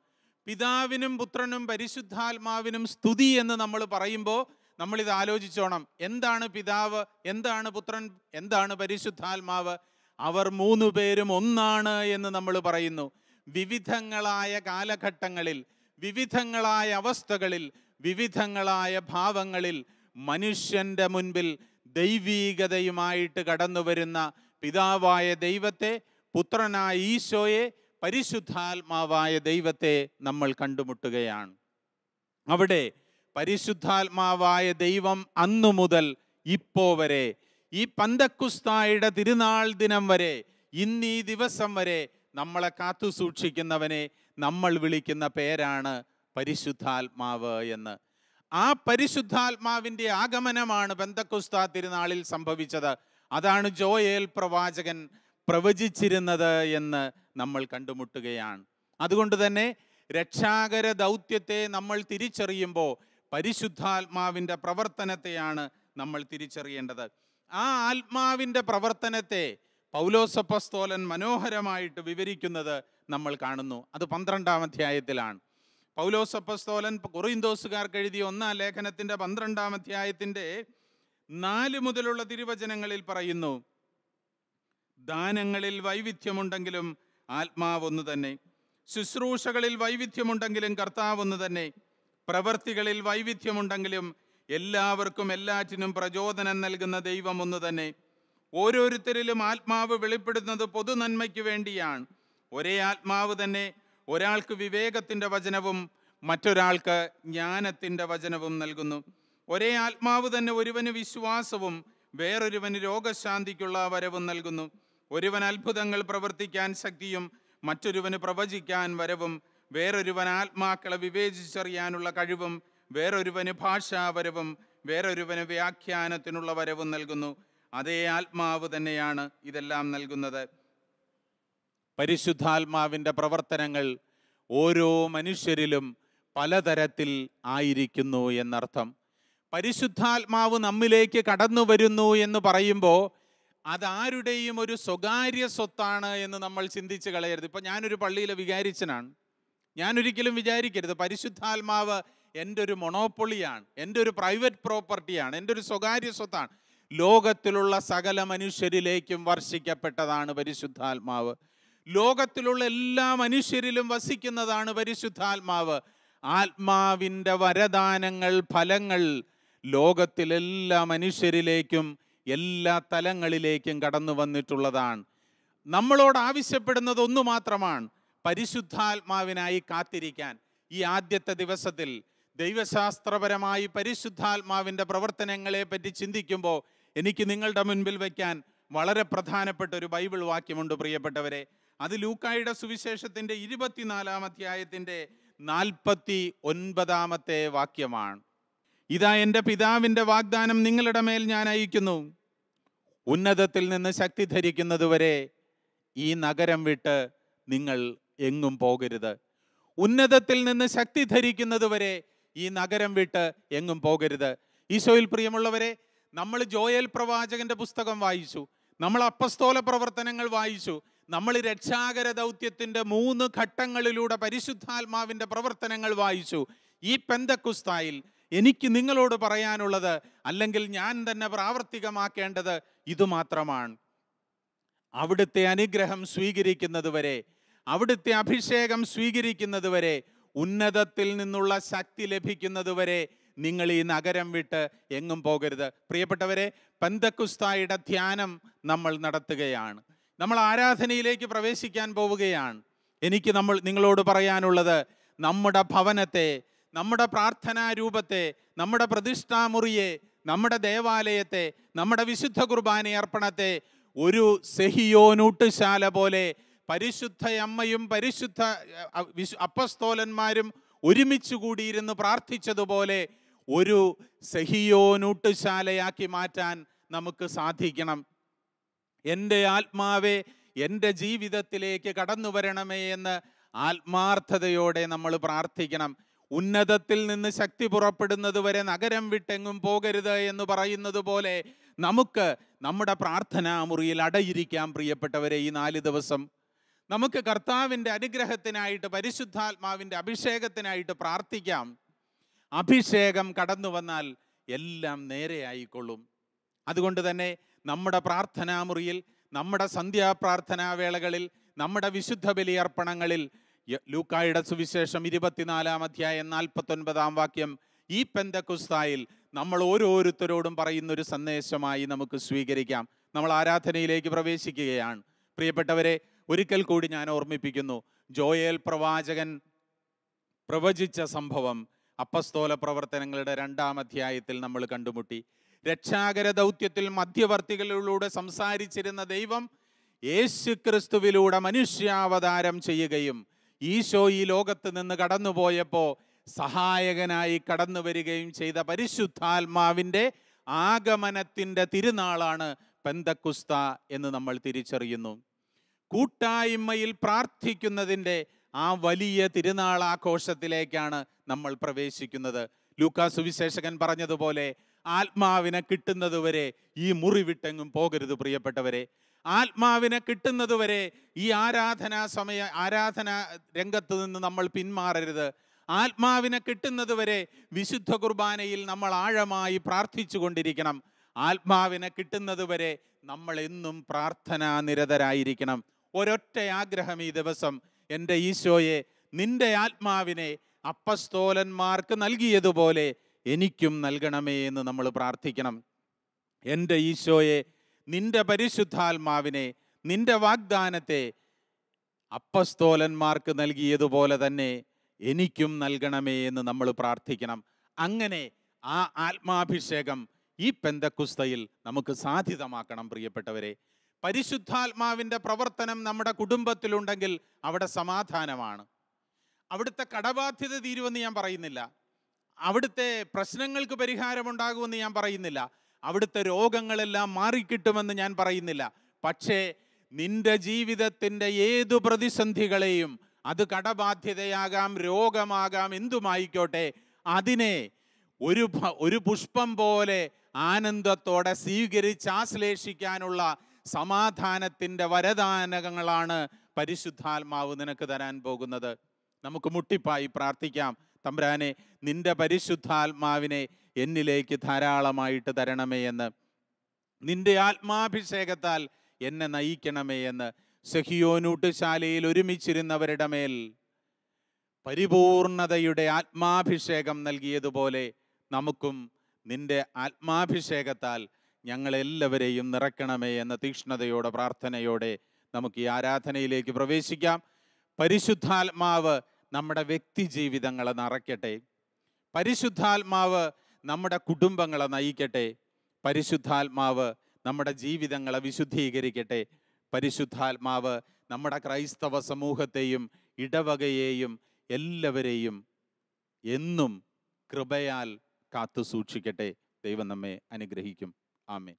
പിതാവിനും പുത്രനും പരിശുദ്ധാത്മാവിനും സ്തുതി എന്ന് നമ്മൾ പറയുമ്പോൾ നമ്മളിത് ആലോചിച്ചോണം. എന്താണ് പിതാവ്, എന്താണ് പുത്രൻ, എന്താണ് പരിശുദ്ധാത്മാവ്? അവർ മൂന്നു പേരും ഒന്നാണ് എന്ന് നമ്മൾ പറയുന്നു. വിവിധങ്ങളായ കാലഘട്ടങ്ങളിൽ, വിവിധങ്ങളായ അവസ്ഥകളിൽ, വിവിധങ്ങളായ ഭാവങ്ങളിൽ മനുഷ്യൻ്റെ മുൻപിൽ ദൈവീകതയുമായിട്ട് കടന്നു വരുന്ന പിതാവായ ദൈവത്തെ, പുത്രനായ ഈശോയെ, പരിശുദ്ധാത്മാവായ ദൈവത്തെ നമ്മൾ കണ്ടുമുട്ടുകയാണ്. അവിടെ പരിശുദ്ധാത്മാവായ ദൈവം അന്നു മുതൽ ഇപ്പോൾ വരെ, ഈ പന്തക്കുസ്തായുടെ തിരുനാൾ ദിനം വരെ, ഇന്നീ ദിവസം വരെ നമ്മളെ കാത്തു സൂക്ഷിക്കുന്നവനെ നമ്മൾ വിളിക്കുന്ന പേരാണ് പരിശുദ്ധാത്മാവ് എന്ന്. ആ പരിശുദ്ധാത്മാവിൻ്റെ ആഗമനമാണ് പെന്തക്കുസ്ത തിരുനാളിൽ സംഭവിച്ചത്. അതാണ് ജോയേൽ പ്രവാചകൻ പ്രവചിച്ചിരുന്നത് എന്ന് നമ്മൾ കണ്ടുമുട്ടുകയാണ്. അതുകൊണ്ട് തന്നെ രക്ഷാകര ദൗത്യത്തെ നമ്മൾ തിരിച്ചറിയുമ്പോൾ പരിശുദ്ധാത്മാവിൻ്റെ പ്രവർത്തനത്തെയാണ് നമ്മൾ തിരിച്ചറിയേണ്ടത്. ആ ആത്മാവിൻ്റെ പ്രവർത്തനത്തെ പൗലോസ് അപ്പോസ്തലൻ മനോഹരമായിട്ട് വിവരിക്കുന്നത് നമ്മൾ കാണുന്നു. അത് 12-ാം അധ്യായത്തിലാണ്. പൗലോസ് അപ്പോസ്തലൻ കൊറിന്തോസുകാർക്ക് എഴുതിയ 1-ാം ലേഖനത്തിൻ്റെ 12-ാം അധ്യായത്തിൻ്റെ 4 മുതലുള്ള തിരുവചനങ്ങളിൽ പറയുന്നു, ദാനങ്ങളിൽ വൈവിധ്യമുണ്ടെങ്കിലും ആത്മാവ് ഒന്ന് തന്നെ, ശുശ്രൂഷകളിൽ വൈവിധ്യമുണ്ടെങ്കിലും കർത്താവ് ഒന്ന് തന്നെ, പ്രവൃത്തികളിൽ വൈവിധ്യമുണ്ടെങ്കിലും എല്ലാവർക്കും എല്ലാറ്റിനും പ്രചോദനം നൽകുന്ന ദൈവം ഒന്ന് തന്നെ. ഓരോരുത്തരിലും ആത്മാവ് വെളിപ്പെടുന്നത് പൊതുനന്മയ്ക്ക് വേണ്ടിയാണ്. ഒരേ ആത്മാവ് തന്നെ ഒരാൾക്ക് വിവേകത്തിൻ്റെ വചനവും മറ്റൊരാൾക്ക് ജ്ഞാനത്തിൻ്റെ വചനവും നൽകുന്നു. ഒരേ ആത്മാവ് തന്നെ ഒരുവന് വിശ്വാസവും വേറൊരുവന് രോഗശാന്തിക്കുള്ള വരവും നൽകുന്നു. ഒരുവൻ അത്ഭുതങ്ങൾ പ്രവർത്തിക്കാൻ ശക്തിയും മറ്റൊരുവന് പ്രവചിക്കാൻ വരവും, വേറൊരുവൻ ആത്മാക്കളെ വിവേചിച്ചറിയാനുള്ള കഴിവും, വേറൊരുവന് ഭാഷാവരവും, വേറൊരുവന് വ്യാഖ്യാനത്തിനുള്ള വരവും നൽകുന്നു. അതേ ആത്മാവ് തന്നെയാണ് ഇതെല്ലാം നൽകുന്നത്. പരിശുദ്ധാത്മാവിൻ്റെ പ്രവർത്തനങ്ങൾ ഓരോ മനുഷ്യരിലും പലതരത്തിൽ ആയിരിക്കുന്നു എന്നർത്ഥം. പരിശുദ്ധാത്മാവ് നമ്മിലേക്ക് കടന്നു വരുന്നു എന്ന് പറയുമ്പോൾ അതാരുടെയും ഒരു സ്വകാര്യ സ്വത്താണ് എന്ന് നമ്മൾ ചിന്തിച്ച് കളയരുത്. ഇപ്പം ഞാനൊരു പള്ളിയിലെ വികാരിച്ചനാണ്. ഞാനൊരിക്കലും വിചാരിക്കരുത് പരിശുദ്ധാത്മാവ് എൻ്റെ ഒരു മൊണോപ്പൊളിയാണ്, എൻ്റെ ഒരു പ്രൈവറ്റ് പ്രോപ്പർട്ടിയാണ്, എൻ്റെ ഒരു സ്വകാര്യ സ്വത്താണ്. ലോകത്തിലുള്ള സകല മനുഷ്യരിലേക്കും വർഷിക്കപ്പെട്ടതാണ് പരിശുദ്ധാത്മാവ്. ലോകത്തിലുള്ള എല്ലാ മനുഷ്യരിലും വസിക്കുന്നതാണ് പരിശുദ്ധാത്മാവ്. ആത്മാവിൻ്റെ വരദാനങ്ങൾ, ഫലങ്ങൾ ലോകത്തിലെല്ലാ മനുഷ്യരിലേക്കും എല്ലാ തലങ്ങളിലേക്കും കടന്നു വന്നിട്ടുള്ളതാണ്. നമ്മളോട് ആവശ്യപ്പെടുന്നത് ഒന്നു മാത്രമാണ്, പരിശുദ്ധാത്മാവിനായി കാത്തിരിക്കാൻ. ഈ ആദ്യത്തെ ദിവസത്തിൽ ദൈവശാസ്ത്രപരമായി പരിശുദ്ധാത്മാവിൻ്റെ പ്രവർത്തനങ്ങളെ പറ്റി ചിന്തിക്കുമ്പോൾ എനിക്ക് നിങ്ങളുടെ മുൻപിൽ വയ്ക്കാൻ വളരെ പ്രധാനപ്പെട്ട ഒരു ബൈബിൾ വാക്യമുണ്ട് പ്രിയപ്പെട്ടവരെ. അത് ലൂക്കായുടെ സുവിശേഷത്തിൻ്റെ 24-ാം അധ്യായത്തിൻ്റെ 49-ാമത്തെ വാക്യമാണ്. ഇതാ എൻ്റെ പിതാവിൻ്റെ വാഗ്ദാനം നിങ്ങളുടെ മേൽ ഞാൻ അയക്കുന്നു. ഉന്നതത്തിൽ നിന്ന് ശക്തി ധരിക്കുന്നതുവരെ ഈ നഗരം വിട്ട് നിങ്ങൾ എങ്ങും പോകരുത്. ഉന്നതത്തിൽ നിന്ന് ശക്തി ധരിക്കുന്നത് വരെ ഈ നഗരം വിട്ട് എങ്ങും പോകരുത്. ഈശോയിൽ പ്രിയമുള്ളവരെ, നമ്മൾ ജോയേൽ പ്രവാചകന്റെ പുസ്തകം വായിച്ചു, നമ്മൾ അപ്പസ്തോല പ്രവർത്തനങ്ങൾ വായിച്ചു, നമ്മൾ രക്ഷാകര ദൗത്യത്തിൻ്റെ 3 ഘട്ടങ്ങളിലൂടെ പരിശുദ്ധാത്മാവിൻ്റെ പ്രവർത്തനങ്ങൾ വായിച്ചു. ഈ പെന്തക്കുസ്തായിൽ എനിക്ക് നിങ്ങളോട് പറയാനുള്ളത്, അല്ലെങ്കിൽ ഞാൻ തന്നെ പ്രാവർത്തികമാക്കേണ്ടത് ഇതുമാത്രമാണ്. അവിടുത്തെ അനുഗ്രഹം സ്വീകരിക്കുന്നത് വരെ, അവിടുത്തെ അഭിഷേകം സ്വീകരിക്കുന്നത് വരെ, ഉന്നതത്തിൽ നിന്നുള്ള ശക്തി ലഭിക്കുന്നത് വരെ നിങ്ങൾ ഈ നഗരം വിട്ട് എങ്ങും പോകരുത്. പ്രിയപ്പെട്ടവരെ, പെന്തക്കുസ്തായുടെ ധ്യാനം നമ്മൾ നടത്തുകയാണ്. നമ്മൾ ആരാധനയിലേക്ക് പ്രവേശിക്കാൻ പോവുകയാണ്. എനിക്ക് നിങ്ങളോട് പറയാനുള്ളത്, നമ്മുടെ ഭവനത്തെ, നമ്മുടെ പ്രാർത്ഥനാ രൂപത്തെ, നമ്മുടെ പ്രതിഷ്ഠാമുറിയെ, നമ്മുടെ ദേവാലയത്തെ, നമ്മുടെ വിശുദ്ധ കുർബാന അർപ്പണത്തെ ഒരു സെഹിയോനൂട്ടുശാല പോലെ പരിശുദ്ധ അമ്മയും പരിശുദ്ധ അപ്പസ്തോലന്മാരും ഒരുമിച്ച് കൂടിയിരുന്ന് പ്രാർത്ഥിച്ചതുപോലെ ഒരു സെഹിയോനൂട്ടുശാലയാക്കി മാറ്റാൻ നമുക്ക് സാധിക്കണം. എൻ്റെ ആത്മാവെ എൻ്റെ ജീവിതത്തിലേക്ക് കടന്നു വരണമേ എന്ന് ആത്മാർത്ഥതയോടെ നമ്മൾ പ്രാർത്ഥിക്കണം. ഉന്നതത്തിൽ നിന്ന് ശക്തി പുറപ്പെടുന്നത് വരെ നഗരം വിട്ടെങ്ങും പോകരുത് എന്ന് പറയുന്നത് പോലെ നമുക്ക് നമ്മുടെ പ്രാർത്ഥനാ മുറിയിൽ അടയിരിക്കാം. പ്രിയപ്പെട്ടവരെ, ഈ 4 ദിവസം നമുക്ക് കർത്താവിൻ്റെ അനുഗ്രഹത്തിനായിട്ട്, പരിശുദ്ധാത്മാവിൻ്റെ അഭിഷേകത്തിനായിട്ട് പ്രാർത്ഥിക്കാം. അഭിഷേകം കടന്നു വന്നാൽ എല്ലാം നേരെയായിക്കൊള്ളും. അതുകൊണ്ട് തന്നെ നമ്മുടെ പ്രാർത്ഥനാ മുറിയിൽ, നമ്മുടെ സന്ധ്യാപ്രാർത്ഥനാ വേളകളിൽ, നമ്മുടെ വിശുദ്ധ ബലിയർപ്പണങ്ങളിൽ ലൂക്കായുടെ സുവിശേഷം 24-ാം അധ്യായം 49-ാം വാക്യം ഈ പെന്തക്കുസ്തായിൽ നമ്മൾ ഓരോരുത്തരോടും പറയുന്നൊരു സന്ദേശമായി നമുക്ക് സ്വീകരിക്കാം. നമ്മൾ ആരാധനയിലേക്ക് പ്രവേശിക്കുകയാണ്. പ്രിയപ്പെട്ടവരെ, ഒരിക്കൽ കൂടി ഞാൻ ഓർമ്മിപ്പിക്കുന്നു, ജോയേൽ പ്രവാചകൻ പ്രവചിച്ച സംഭവം അപ്പസ്തോല പ്രവർത്തനങ്ങളുടെ 2-ാം അധ്യായത്തിൽ നമ്മൾ കണ്ടുമുട്ടി. രക്ഷാകര ദൗത്യത്തിൽ മധ്യവർത്തികളിലൂടെ സംസാരിച്ചിരുന്ന ദൈവം യേശുക്രിസ്തുവിലൂടെ മനുഷ്യാവതാരം ചെയ്യുകയും ഈശോ ഈ ലോകത്ത് നിന്ന് കടന്നുപോയപ്പോൾ സഹായകനായി കടന്നു വരികയും ചെയ്ത പരിശുദ്ധാത്മാവിൻ്റെ ആഗമനത്തിൻ്റെ തിരുനാളാണ് പെന്തക്കുസ്ത എന്ന് നമ്മൾ തിരിച്ചറിയുന്നു. കൂട്ടായ്മയിൽ പ്രാർത്ഥിക്കുന്നതിൻ്റെ ആ വലിയ തിരുനാൾ ആഘോഷത്തിലേക്കാണ് നമ്മൾ പ്രവേശിക്കുന്നത്. ലൂക്കാ സുവിശേഷകൻ പറഞ്ഞതുപോലെ ആത്മാവിനെ കിട്ടുന്നതുവരെ ഈ മുറി വിട്ടെങ്ങും പോകരുത്. പ്രിയപ്പെട്ടവരെ, ആത്മാവിനെ കിട്ടുന്നതുവരെ ഈ ആരാധനാ രംഗത്ത് നിന്ന് നമ്മൾ പിന്മാറരുത്. ആത്മാവിനെ കിട്ടുന്നതുവരെ വിശുദ്ധ കുർബാനയിൽ നമ്മൾ ആഴമായി പ്രാർത്ഥിച്ചു കൊണ്ടിരിക്കണം. ആത്മാവിനെ കിട്ടുന്നതുവരെ നമ്മൾ എന്നും പ്രാർത്ഥനാ നിരതരായിരിക്കണം. ഒരൊറ്റ ആഗ്രഹം ഈ ദിവസം, എൻ്റെ ഈശോയെ, നിന്റെ ആത്മാവിനെ അപ്പസ്തോലന്മാർക്ക് നൽകിയതുപോലെ എനിക്കും നൽകണമേ എന്ന് നമ്മൾ പ്രാർത്ഥിക്കണം. എൻ്റെ ഈശോയെ, നിന്റെ പരിശുദ്ധാത്മാവിനെ, നിന്റെ വാഗ്ദാനത്തെ അപ്പസ്തോലന്മാർക്ക് നൽകിയതുപോലെ തന്നെ എനിക്കും നൽകണമേ എന്ന് നമ്മൾ പ്രാർത്ഥിക്കണം. അങ്ങനെ ആ ആത്മാഭിഷേകം ഈ പെന്തക്കുസ്തയിൽ നമുക്ക് സാധ്യതമാക്കണം. പ്രിയപ്പെട്ടവരെ, പരിശുദ്ധാത്മാവിൻ്റെ പ്രവർത്തനം നമ്മുടെ കുടുംബത്തിലുണ്ടെങ്കിൽ അവിടെ സമാധാനമാണ്. അവിടുത്തെ കടബാധ്യത തീരുമെന്ന് ഞാൻ പറയുന്നില്ല, അവിടുത്തെ പ്രശ്നങ്ങൾക്ക് പരിഹാരമുണ്ടാകുമെന്ന് ഞാൻ പറയുന്നില്ല, അവിടുത്തെ രോഗങ്ങളെല്ലാം മാറിക്കിട്ടുമെന്ന് ഞാൻ പറയുന്നില്ല. പക്ഷേ നിന്റെ ജീവിതത്തിൻ്റെ ഏതു പ്രതിസന്ധികളെയും, അത് കടബാധ്യതയാകാം, രോഗമാകാം, എന്തുമായിക്കോട്ടെ, അതിനെ ഒരു പുഷ്പം പോലെ ആനന്ദത്തോടെ സ്വീകരിച്ച് ആശ്ലേഷിക്കാനുള്ള സമാധാനത്തിൻ്റെ വരദാനങ്ങളാണ് പരിശുദ്ധാത്മാവ് നിനക്ക് തരാൻ പോകുന്നത്. നമുക്ക് മുട്ടിപ്പായി പ്രാർത്ഥിക്കാം. തമ്പുരാനെ, നിന്റെ പരിശുദ്ധാത്മാവിനെ എന്നിലേക്ക് ധാരാളമായിട്ട് തരണമേ എന്ന്, നിന്റെ ആത്മാഭിഷേകത്താൽ എന്നെ നയിക്കണമേ എന്ന് സെഹിയോനൂട്ടുശാലയിൽ ഒരുമിച്ചിരുന്നവരുടെ മേൽ പരിപൂർണതയുടെ ആത്മാഭിഷേകം നൽകിയതുപോലെ നമുക്കും നിന്റെ ആത്മാഭിഷേകത്താൽ ഞങ്ങളെല്ലാവരെയും നിറയ്ക്കണമേ എന്ന തീക്ഷ്ണതയോടെ, പ്രാർത്ഥനയോടെ നമുക്ക് ഈ ആരാധനയിലേക്ക് പ്രവേശിക്കാം. പരിശുദ്ധാത്മാവ് നമ്മുടെ വ്യക്തി ജീവിതങ്ങളെ നിറയ്ക്കട്ടെ. പരിശുദ്ധാത്മാവ് നമ്മുടെ കുടുംബങ്ങളെ നയിക്കട്ടെ. പരിശുദ്ധാത്മാവ് നമ്മുടെ ജീവിതങ്ങളെ വിശുദ്ധീകരിക്കട്ടെ. പരിശുദ്ധാത്മാവ് നമ്മുടെ ക്രൈസ്തവ സമൂഹത്തെയും ഇടവകയെയും എല്ലാവരെയും എന്നും കൃപയാൽ കാത്തു സൂക്ഷിക്കട്ടെ. ദൈവം നമ്മെ അനുഗ്രഹിക്കും. ആമേൻ.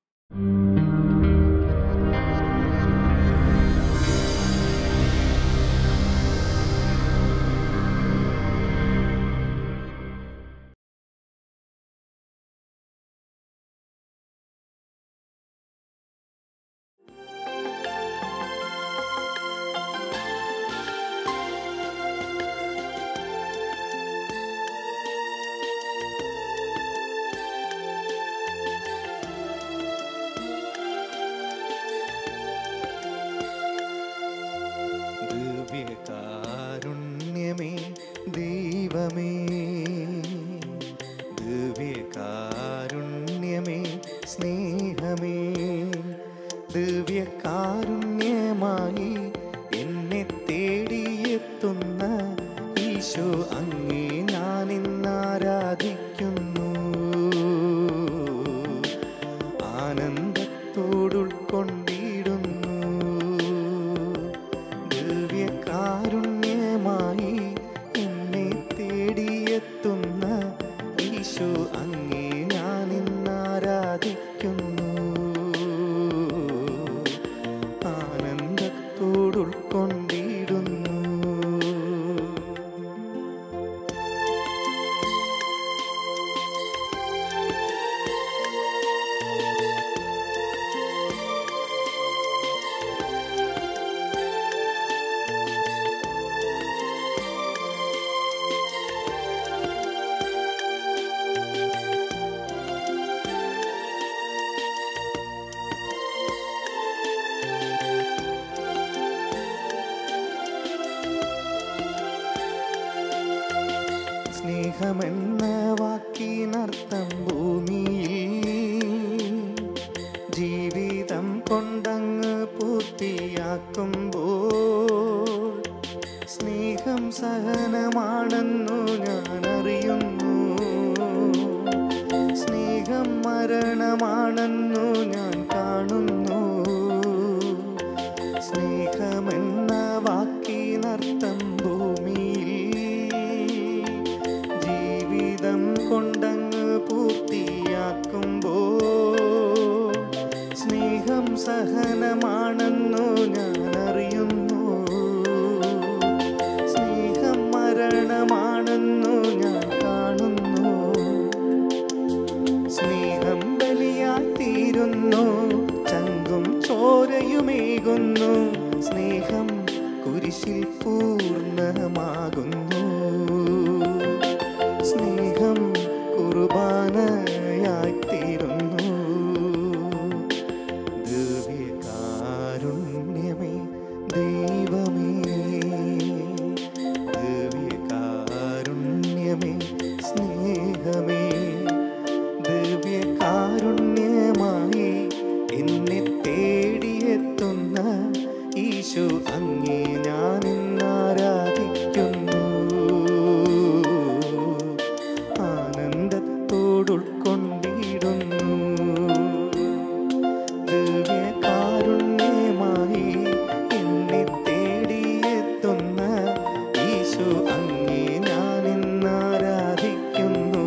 ദിവ്യകാരുണ്യമായി എന്നെ തേടിയെത്തുന്ന ഈശോ അങ്ങേ ഞാൻ ഇന്നാരാധിക്കുന്നു. ആനന്ദത്തോടുൾക്കൊണ്ടിടുന്നു. ദിവ്യകാരുണ്യമായി എന്നെ തേടിയെത്തുന്ന ഈശോ അങ്ങേ ഞാൻ ഇന്നാരാധിക്കുന്നു. ആനന്ദത്തോടുൾക്കൊണ്ടിടുന്നു. സ്നേഹമെന്ന വാക്കിനർത്ഥം ഭൂമിയിൽ ജീവിതം കൊണ്ടങ്ങ് പൂർത്തിയാക്കുമ്പോൾ സ്നേഹം സഹനമാണെന്നു ഞാൻ അറിയുന്നു. സ്നേഹം മരണമാണെന്നു ഞാൻ കാണുന്നു. സ്നേഹമെന്ന വാക്കിനർത്ഥം ഭൂമിയിൽ ജീവിതം കൊണ്ടങ്ങ് പൂർത്തിയാക്കുമ്പോൾ സ്നേഹം സഹനമാണെന്നു ഞാൻ അറിയുന്നു. സ്നേഹം മരണമാണെന്നു ഞാൻ കാണുന്നു. സ്നേഹം ബലിയായി തീരുന്നു, ചങ്കും ചോരയുമേകുന്നു. സ്നേഹം കുരിശിൽ പൂർണ്ണമാകുന്നു. സ്നേഹം കുർബാനയായി തീരുന്നു. ദിവ്യകാരുണ്യമേ ദൈവമേ, ദിവ്യകാരുണ്യമേ സ്നേഹമേ, ദിവ്യകാരുണ്യമായി എന്നെ തേടിയെത്തുന്ന ഈശോ അങ്ങേ ഞാൻ ഇന്നാരാധിക്കുന്നു. ആനന്ദത്തോടുൾക്കൊണ്ടിടുന്നു. ദിവ്യകാരുണ്യമായി എന്നെ തേടിയെത്തുന്ന ഈശോ അങ്ങേ ഞാൻ ഇന്നാരാധിക്കുന്നു.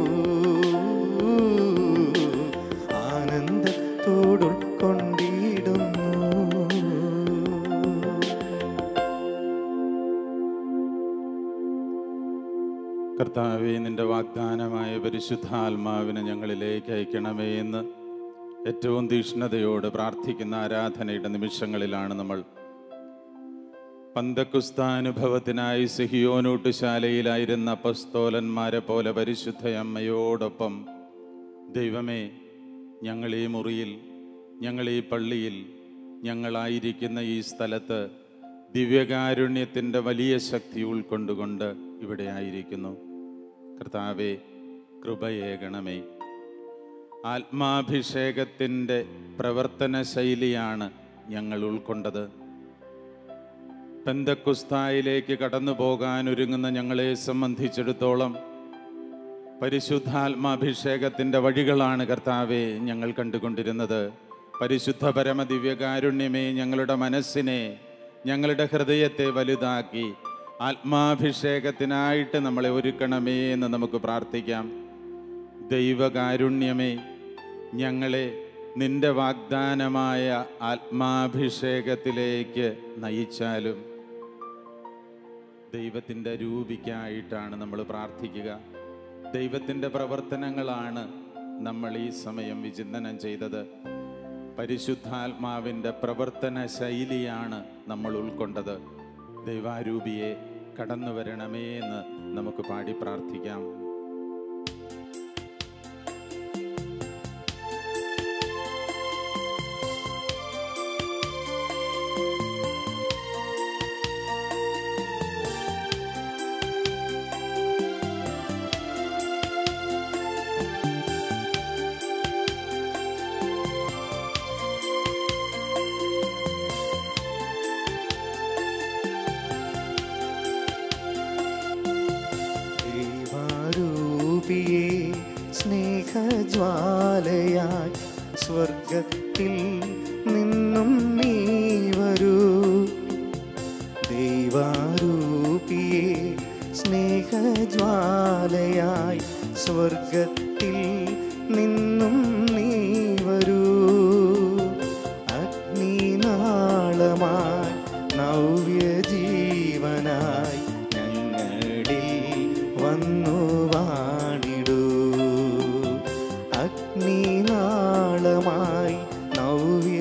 ആനന്ദത്തോടുൾക്കൊണ്ടിടുന്നു. കർത്താവേ, നിന്റെ വാഗ്ദാനമായ പരിശുദ്ധാത്മാവിനെ ഞങ്ങളിലേക്ക് അയക്കണമേ എന്ന് ഏറ്റവും തീക്ഷ്ണതയോട് പ്രാർത്ഥിക്കുന്ന ആരാധനയുടെ നിമിഷങ്ങളിലാണ് നമ്മൾ. പന്തക്കുസ്താനുഭവത്തിനായി സിഹിയോനൂട്ടുശാലയിലായിരുന്ന അപ്പസ്തോലന്മാരെ പോലെ പരിശുദ്ധ അമ്മയോടൊപ്പം ദൈവമേ, ഞങ്ങളീ മുറിയിൽ, ഞങ്ങളീ പള്ളിയിൽ, ഞങ്ങളായിരിക്കുന്ന ഈ സ്ഥലത്ത് ദിവ്യകാരുണ്യത്തിൻ്റെ വലിയ ശക്തി ഉൾക്കൊണ്ടുകൊണ്ട് ഇവിടെ ആയിരിക്കുന്നു. കർത്താവേ, കൃപയേകണമേ. ആത്മാഭിഷേകത്തിൻ്റെ പ്രവർത്തന ശൈലിയാണ് ഞങ്ങൾ ഉൾക്കൊണ്ടത്. പെന്തക്കുസ്തായിലേക്ക് കടന്നു പോകാൻ ഒരുങ്ങുന്ന ഞങ്ങളെ സംബന്ധിച്ചിടത്തോളം പരിശുദ്ധാത്മാഭിഷേകത്തിൻ്റെ വഴികളാണ് കർത്താവെ ഞങ്ങൾ കണ്ടുകൊണ്ടിരുന്നത്. പരിശുദ്ധ പരമ ദിവ്യകാരുണ്യമേ, ഞങ്ങളുടെ മനസ്സിനെ, ഞങ്ങളുടെ ഹൃദയത്തെ വലുതാക്കി ആത്മാഭിഷേകത്തിനായിട്ട് നമ്മളെ ഒരുക്കണമേ എന്ന് നമുക്ക് പ്രാർത്ഥിക്കാം. ദൈവകാരുണ്യമേ, ഞങ്ങളെ നിന്റെ വാഗ്ദാനമായ ആത്മാഭിഷേകത്തിലേക്ക് നയിച്ചാലും ദൈവത്തിൻ്റെ രൂപിക്കായിട്ടാണ് നമ്മൾ പ്രാർത്ഥിക്കുക. ദൈവത്തിൻ്റെ പ്രവർത്തനങ്ങളാണ് നമ്മൾ ഈ സമയം വിചിന്തനം ചെയ്തത്. പരിശുദ്ധാത്മാവിൻ്റെ പ്രവർത്തന ശൈലിയാണ് നമ്മൾ ഉൾക്കൊണ്ടത്. ദൈവാരൂപിയെ കടന്നു വരണമേ എന്ന് നമുക്ക് പാടി പ്രാർത്ഥിക്കാം.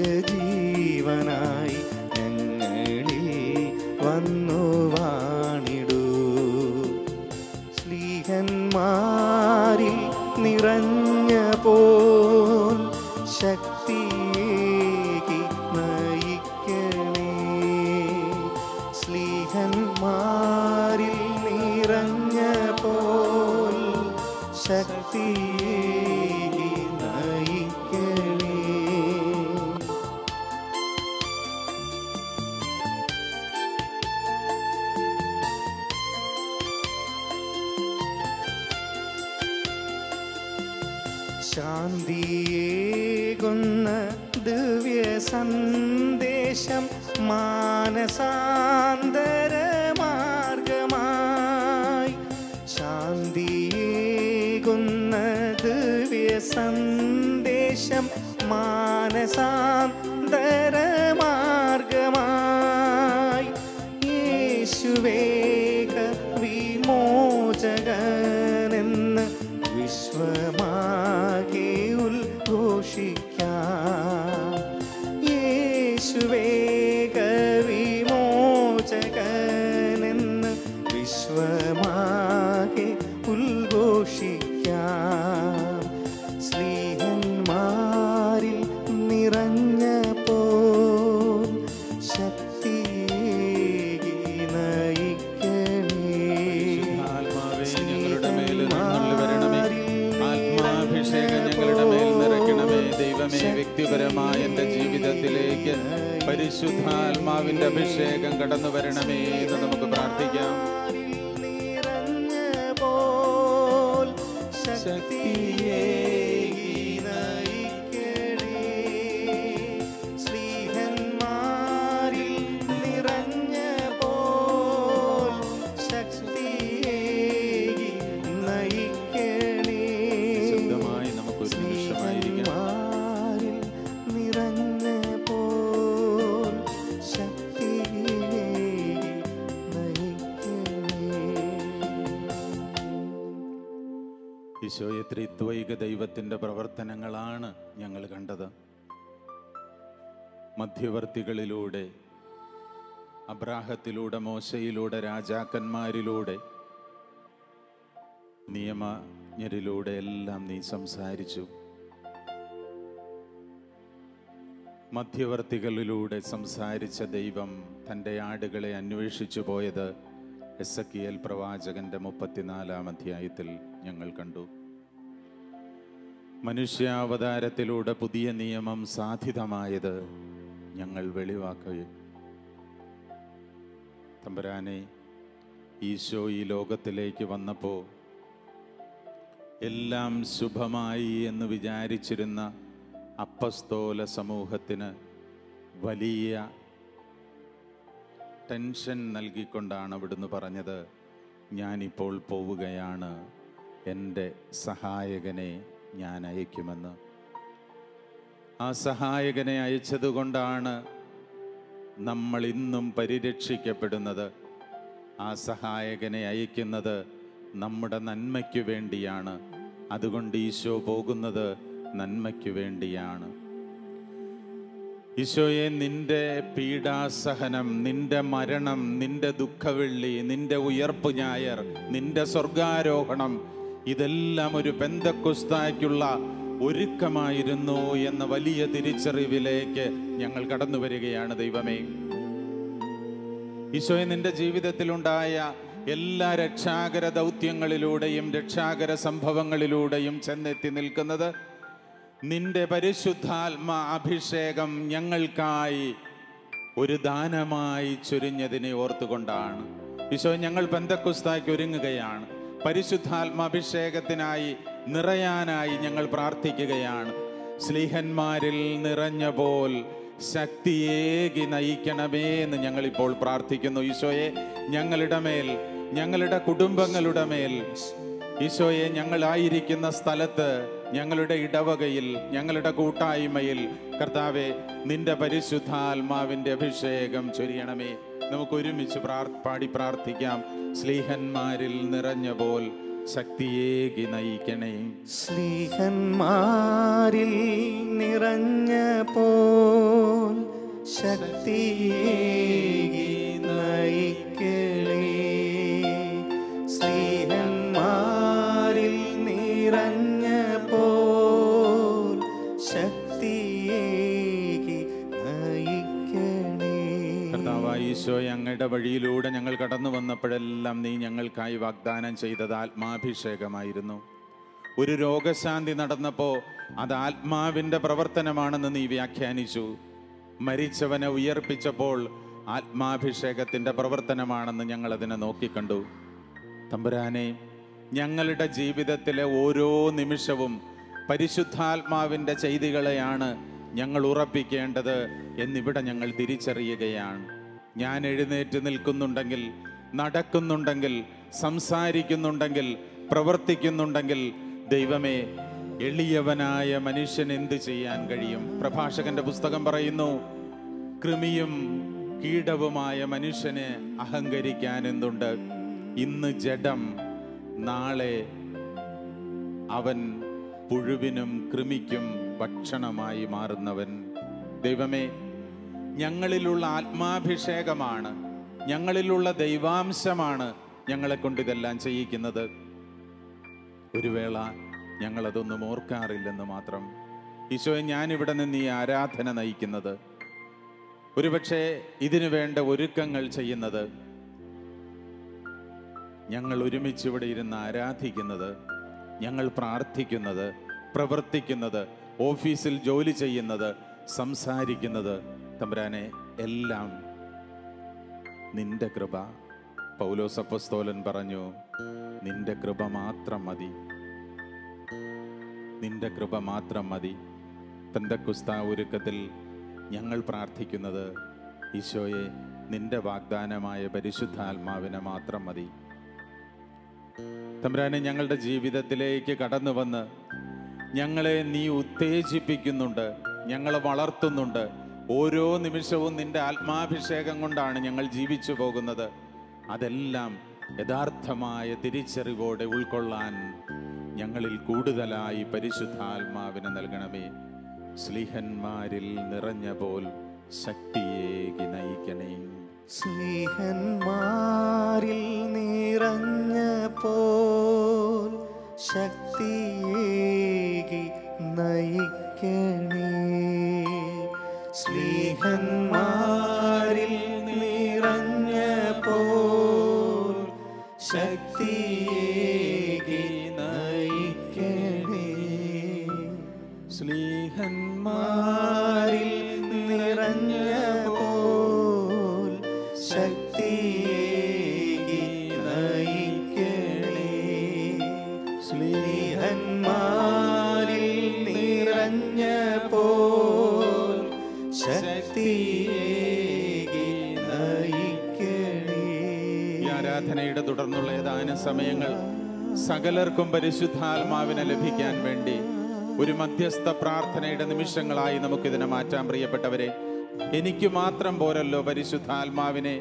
നിത്യജീവനായി ഞങ്ങളിൽ വന്നു വാണിടൂ. സ്ലീഹന്മാരിൽ നിറഞ്ഞപ്പോൾ ശക്തിയേകി നയിക്കണേ. സ്ലീഹന്മാരിൽ നിറഞ്ഞപ്പോൾ ശക്തിയേകി നയിക്കണേ. ശാന്തിയേകുന്ന ദിവ്യ സന്ദേശം മാനസാന്തര മാർഗമായി. ശാന്തിയേകുന്ന ദിവ്യ സന്ദേശം മാനസാന്തര മാർഗമായി. യേശുവേക വിമോചകനെന്ന് വിശ്വമാകെ ഉദ്ഘോഷിക്കാം. യേശുവേക വിമോചകനെന്ന് വിശ്വമാകെ ഉദ്ഘോഷിക്കാം. സ്ലീഹന്മാരിൽ നിറഞ്ഞപ്പോൾ ശക്തിയേകി നയിക്കണേ. ഞങ്ങളുടെ മേൽ വരണമേ. ആത്മാഭിഷേകം ഞങ്ങളുടെ മേൽ നിറയ്ക്കണമേ. ദൈവമേ, വ്യക്തിപരമായ എൻ്റെ ജീവിതത്തിലേക്ക് പരിശുദ്ധാത്മാവിൻ്റെ അഭിഷേകം കടന്നു വരണമേ എന്ന് നമുക്ക് പ്രാർത്ഥിക്കാം. നിറഞ്ഞപ്പോൾ ശക്തിയേകി നയിക്കണേ. സ്ലീഹന്മാരിൽ നിറഞ്ഞപ്പോൾ ശക്തിയേകി നയിക്കണേ. ശബ്ദമായി നമുക്കൊരു നിമിഷമായിരിക്കാം. നിറഞ്ഞപ്പോൾ ശക്തിയേകി നയിക്കണേ. ഈശോയെ, ത്രിത്വൈക ദൈവത്തിൻ്റെ പ്രവർത്തനങ്ങളാണ് ഞങ്ങൾ കണ്ടത്. മധ്യവർത്തികളിലൂടെ, അബ്രാഹത്തിലൂടെ, മോശയിലൂടെ, രാജാക്കന്മാരിലൂടെ, നിയമജ്ഞരിലൂടെ എല്ലാം നീ സംസാരിച്ചു. മധ്യവർത്തികളിലൂടെ സംസാരിച്ച ദൈവം തൻ്റെ ആടുകളെ അന്വേഷിച്ചു പോയത് എസെക്കിയേൽ പ്രവാചകന്റെ 34-ാം അധ്യായത്തിൽ ഞങ്ങൾ കണ്ടു. മനുഷ്യാവതാരത്തിലൂടെ പുതിയ നിയമം സാധിതമായത് ഞങ്ങൾ വെളിവാക്കുകയും തമ്പുരാനെ, ഈശോ ഈ ലോകത്തിലേക്ക് വന്നപ്പോൾ എല്ലാം ശുഭമായി എന്ന് വിചാരിച്ചിരുന്ന അപ്പസ്തോല സമൂഹത്തിന് വലിയ ടെൻഷൻ നൽകിക്കൊണ്ടാണ് അവിടുന്ന് പറഞ്ഞത്, ഞാനിപ്പോൾ പോവുകയാണ്, എൻ്റെ സഹായകനെ ഞാൻ അയക്കുമെന്ന്. ആ സഹായകനെ അയച്ചതുകൊണ്ടാണ് നമ്മൾ ഇന്നും പരിരക്ഷിക്കപ്പെടുന്നത്. ആ സഹായകനെ അയക്കുന്നത് നമ്മുടെ നന്മയ്ക്കു വേണ്ടിയാണ്. അതുകൊണ്ട് ഈശോ പോകുന്നത് നന്മയ്ക്കു വേണ്ടിയാണ്. ഈശോയെ, നിന്റെ പീഡാസഹനം, നിന്റെ മരണം, നിന്റെ ദുഃഖവെള്ളി, നിന്റെ ഉയർപ്പ് ഞായർ, നിന്റെ സ്വർഗാരോഹണം, ഇതെല്ലാം ഒരു പെന്തക്കോസ്തായ്ക്കുള്ള ഒരുക്കമായിരുന്നു എന്ന വലിയ തിരിച്ചറിവിലേക്ക് ഞങ്ങൾ കടന്നു വരികയാണ്. ദൈവമേ, ഈശോയെ, നിന്റെ ജീവിതത്തിലുണ്ടായ എല്ലാ രക്ഷാകര ദൗത്യങ്ങളിലൂടെയും രക്ഷാകര സംഭവങ്ങളിലൂടെയും ചെന്നെത്തി നിൽക്കുന്നത് നിന്റെ പരിശുദ്ധാത്മാ അഭിഷേകം ഞങ്ങൾക്കായി ഒരു ദാനമായി ചൊരിഞ്ഞതിനെ ഓർത്തുകൊണ്ടാണ്. ഈശോ, ഞങ്ങൾ പെന്തക്കോസ്തായ്ക്ക് ഒരുങ്ങുകയാണ്. പരിശുദ്ധാത്മാഭിഷേകത്തിനായി നിറയാനായി ഞങ്ങൾ പ്രാർത്ഥിക്കുകയാണ്. സ്ലീഹന്മാരിൽ നിറഞ്ഞ പോൽ ശക്തിയേകി നയിക്കണമേ എന്ന് ഞങ്ങളിപ്പോൾ പ്രാർത്ഥിക്കുന്നു. ഈശോയെ, ഞങ്ങളുടെ മേൽ, ഞങ്ങളുടെ കുടുംബങ്ങളുടെ മേൽ, ഈശോയെ, ഞങ്ങളായിരിക്കുന്ന സ്ഥലത്ത്, ഞങ്ങളുടെ ഇടവകയിൽ, ഞങ്ങളുടെ കൂട്ടായ്മയിൽ കർത്താവെ, നിന്റെ പരിശുദ്ധാത്മാവിൻ്റെ അഭിഷേകം ചൊരിയണമേ. നമുക്ക് ഒരുമിച്ച് പാടി പ്രാർത്ഥിക്കാം. സ്ലീഹന്മാരിൽ നിറഞ്ഞ പോൽ ശക്തിയേകി നയിക്കണേ. സ്ലീഹന്മാരിൽ നിറഞ്ഞ പോൽ ശക്തിയേകി നയിക്കണേ. സ്നേഹന്മാരിൽ നിറഞ്ഞപ്പോൾ ശക്തിയേകി നയിക്കണേ. കർത്താവായ ഈശോയെ, അങ്ങയുടെ വഴിയിലൂടെ ഞങ്ങൾ കടന്നു വന്നപ്പോഴെല്ലാം നീ ഞങ്ങൾക്കായി വാഗ്ദാനം ചെയ്തത് ആത്മാഭിഷേകമായിരുന്നു. ഒരു രോഗശാന്തി നടന്നപ്പോൾ അത് ആത്മാവിൻ്റെ പ്രവർത്തനമാണെന്ന് നീ വ്യാഖ്യാനിച്ചു. മരിച്ചവനെ ഉയർപ്പിച്ചപ്പോൾ ആത്മാഭിഷേകത്തിൻ്റെ പ്രവർത്തനമാണെന്ന് ഞങ്ങളതിനെ നോക്കിക്കണ്ടു. തമ്പുരാനെ, ഞങ്ങളുടെ ജീവിതത്തിലെ ഓരോ നിമിഷവും പരിശുദ്ധാത്മാവിൻ്റെ ചെയ്തികളെയാണ് ഞങ്ങൾ ഉറപ്പിക്കേണ്ടത് എന്നിവിടെ ഞങ്ങൾ തിരിച്ചറിയുകയാണ്. ഞാൻ എഴുന്നേറ്റ് നിൽക്കുന്നുണ്ടെങ്കിൽ, നടക്കുന്നുണ്ടെങ്കിൽ, സംസാരിക്കുന്നുണ്ടെങ്കിൽ, പ്രവർത്തിക്കുന്നുണ്ടെങ്കിൽ, ദൈവമേ, എളിയവനായ മനുഷ്യൻ എന്ത് ചെയ്യാൻ കഴിയും? പ്രഭാഷകന്റെ പുസ്തകം പറയുന്നു, കൃമിയും കീടവുമായ മനുഷ്യന് അഹങ്കരിക്കാൻ എന്തുണ്ട്? ഇന്ന് ജഡം, നാളെ അവൻ പുഴുവിനും കൃമിക്കും ഭക്ഷണമായി മാറുന്നവൻ. ദൈവമേ, ഞങ്ങളിലുള്ള ആത്മാഭിഷേകമാണ്, ഞങ്ങളിലുള്ള ദൈവാംശമാണ് ഞങ്ങളെ കൊണ്ട് ഇതെല്ലാം ചെയ്യിക്കുന്നത്. ഒരു വേള ഞങ്ങളതൊന്നും ഓർക്കാറില്ലെന്ന് മാത്രം. ഈശോയെ, ഞാനിവിടെ നിന്ന് ഈ ആരാധന നയിക്കുന്നത്, ഒരുപക്ഷെ ഇതിനു വേണ്ട ഒരുക്കങ്ങൾ ചെയ്യുന്നത്, ഞങ്ങൾ ഒരുമിച്ച് ഇവിടെ ഇരുന്ന് ആരാധിക്കുന്നത്, ഞങ്ങൾ പ്രാർത്ഥിക്കുന്നത്, പ്രവർത്തിക്കുന്നത്, ഓഫീസിൽ ജോലി ചെയ്യുന്നത്, സംസാരിക്കുന്നത്, തമ്പുരാനെ, എല്ലാം നിന്റെ കൃപ. പൗലോസ് അപ്പോസ്തലൻ പറഞ്ഞു, നിന്റെ കൃപ മാത്രം മതി, നിന്റെ കൃപ മാത്രം മതി. പെന്തക്കോസ്താ ഒരുക്കത്തിൽ ഞങ്ങൾ പ്രാർത്ഥിക്കുന്നത്, ഈശോയെ, നിന്റെ വാഗ്ദാനമായ പരിശുദ്ധാത്മാവിനെ മാത്രം മതി. തമ്പുരാനെ, ഞങ്ങളുടെ ജീവിതത്തിലേക്ക് കടന്നു വന്ന് ഞങ്ങളെ നീ ഉത്തേജിപ്പിക്കുന്നുണ്ട്, ഞങ്ങളെ വളർത്തുന്നുണ്ട്. ഓരോ നിമിഷവും നിന്റെ ആത്മാഭിഷേകം കൊണ്ടാണ് ഞങ്ങൾ ജീവിച്ചു പോകുന്നത്. അതെല്ലാം യഥാർത്ഥമായ തിരിച്ചറിവോടെ ഉൾക്കൊള്ളാൻ ഞങ്ങളിൽ കൂടുതലായി പരിശുദ്ധാത്മാവിനെ നൽകണമേ. സ്ലീഹന്മാരിൽ നിറഞ്ഞ പോൽ ശക്തിയേകി നയിക്കണേ. സ്നേഹന്മാരിൽ നിറഞ്ഞപ്പോൾ ശക്തിയേകി നയിക്കണേ. സ്നേഹന്മാരിൽ നിറഞ്ഞപ്പോൾ ശക്തിയേകി നയിക്കണേ. സ്നേഹന്മാരിൽ നിറഞ്ഞപ്പോൾ ശക്തിയേകി നയിക്കണേ. സ്നേഹന്മാരിൽ നിറഞ്ഞപ്പോൾ ശക്തിയേകി നയിക്കണേ. ഈ ആരാധനയുടെ തുടർന്നുള്ള ഏതാനും സമയങ്ങൾ സകലർക്കും പരിശുദ്ധാത്മാവിനെ ലഭിക്കാൻ വേണ്ടി ഒരു മധ്യസ്ഥ പ്രാർത്ഥനയുടെ നിമിഷങ്ങളായി നമുക്കിതിനെ മാറ്റാൻ. പ്രിയപ്പെട്ടവരെ, എനിക്ക് മാത്രം പോരല്ലോ പരിശുദ്ധാത്മാവിനെ.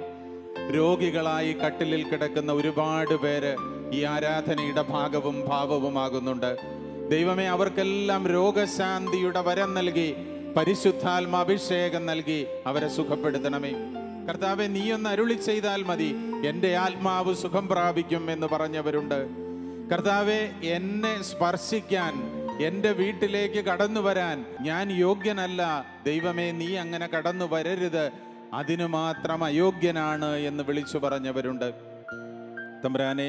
രോഗികളായി കട്ടിലിൽ കിടക്കുന്ന ഒരുപാട് പേര് ഈ ആരാധനയുടെ ഭാഗവും ഭാവവുമാകുന്നുണ്ട്. ദൈവമേ, അവർക്കെല്ലാം രോഗശാന്തിയുടെ വരം നൽകി, പരിശുദ്ധാത്മാഭിഷേകം നൽകി അവരെ സുഖപ്പെടുത്തണമേ. കർത്താവെ, നീയൊന്ന് അരുളി ചെയ്താൽ മതി, എൻ്റെ ആത്മാവ് സുഖം പ്രാപിക്കും എന്ന് പറഞ്ഞവരുണ്ട്. കർത്താവെ, എന്നെ സ്പർശിക്കാൻ, എൻ്റെ വീട്ടിലേക്ക് കടന്നു വരാൻ ഞാൻ യോഗ്യനല്ല. ദൈവമേ, നീ അങ്ങനെ കടന്നു വരരുത്, അതിനു മാത്രം അയോഗ്യനാണ് എന്ന് വിളിച്ചു പറഞ്ഞവരുണ്ട്. തമ്പുരാനെ,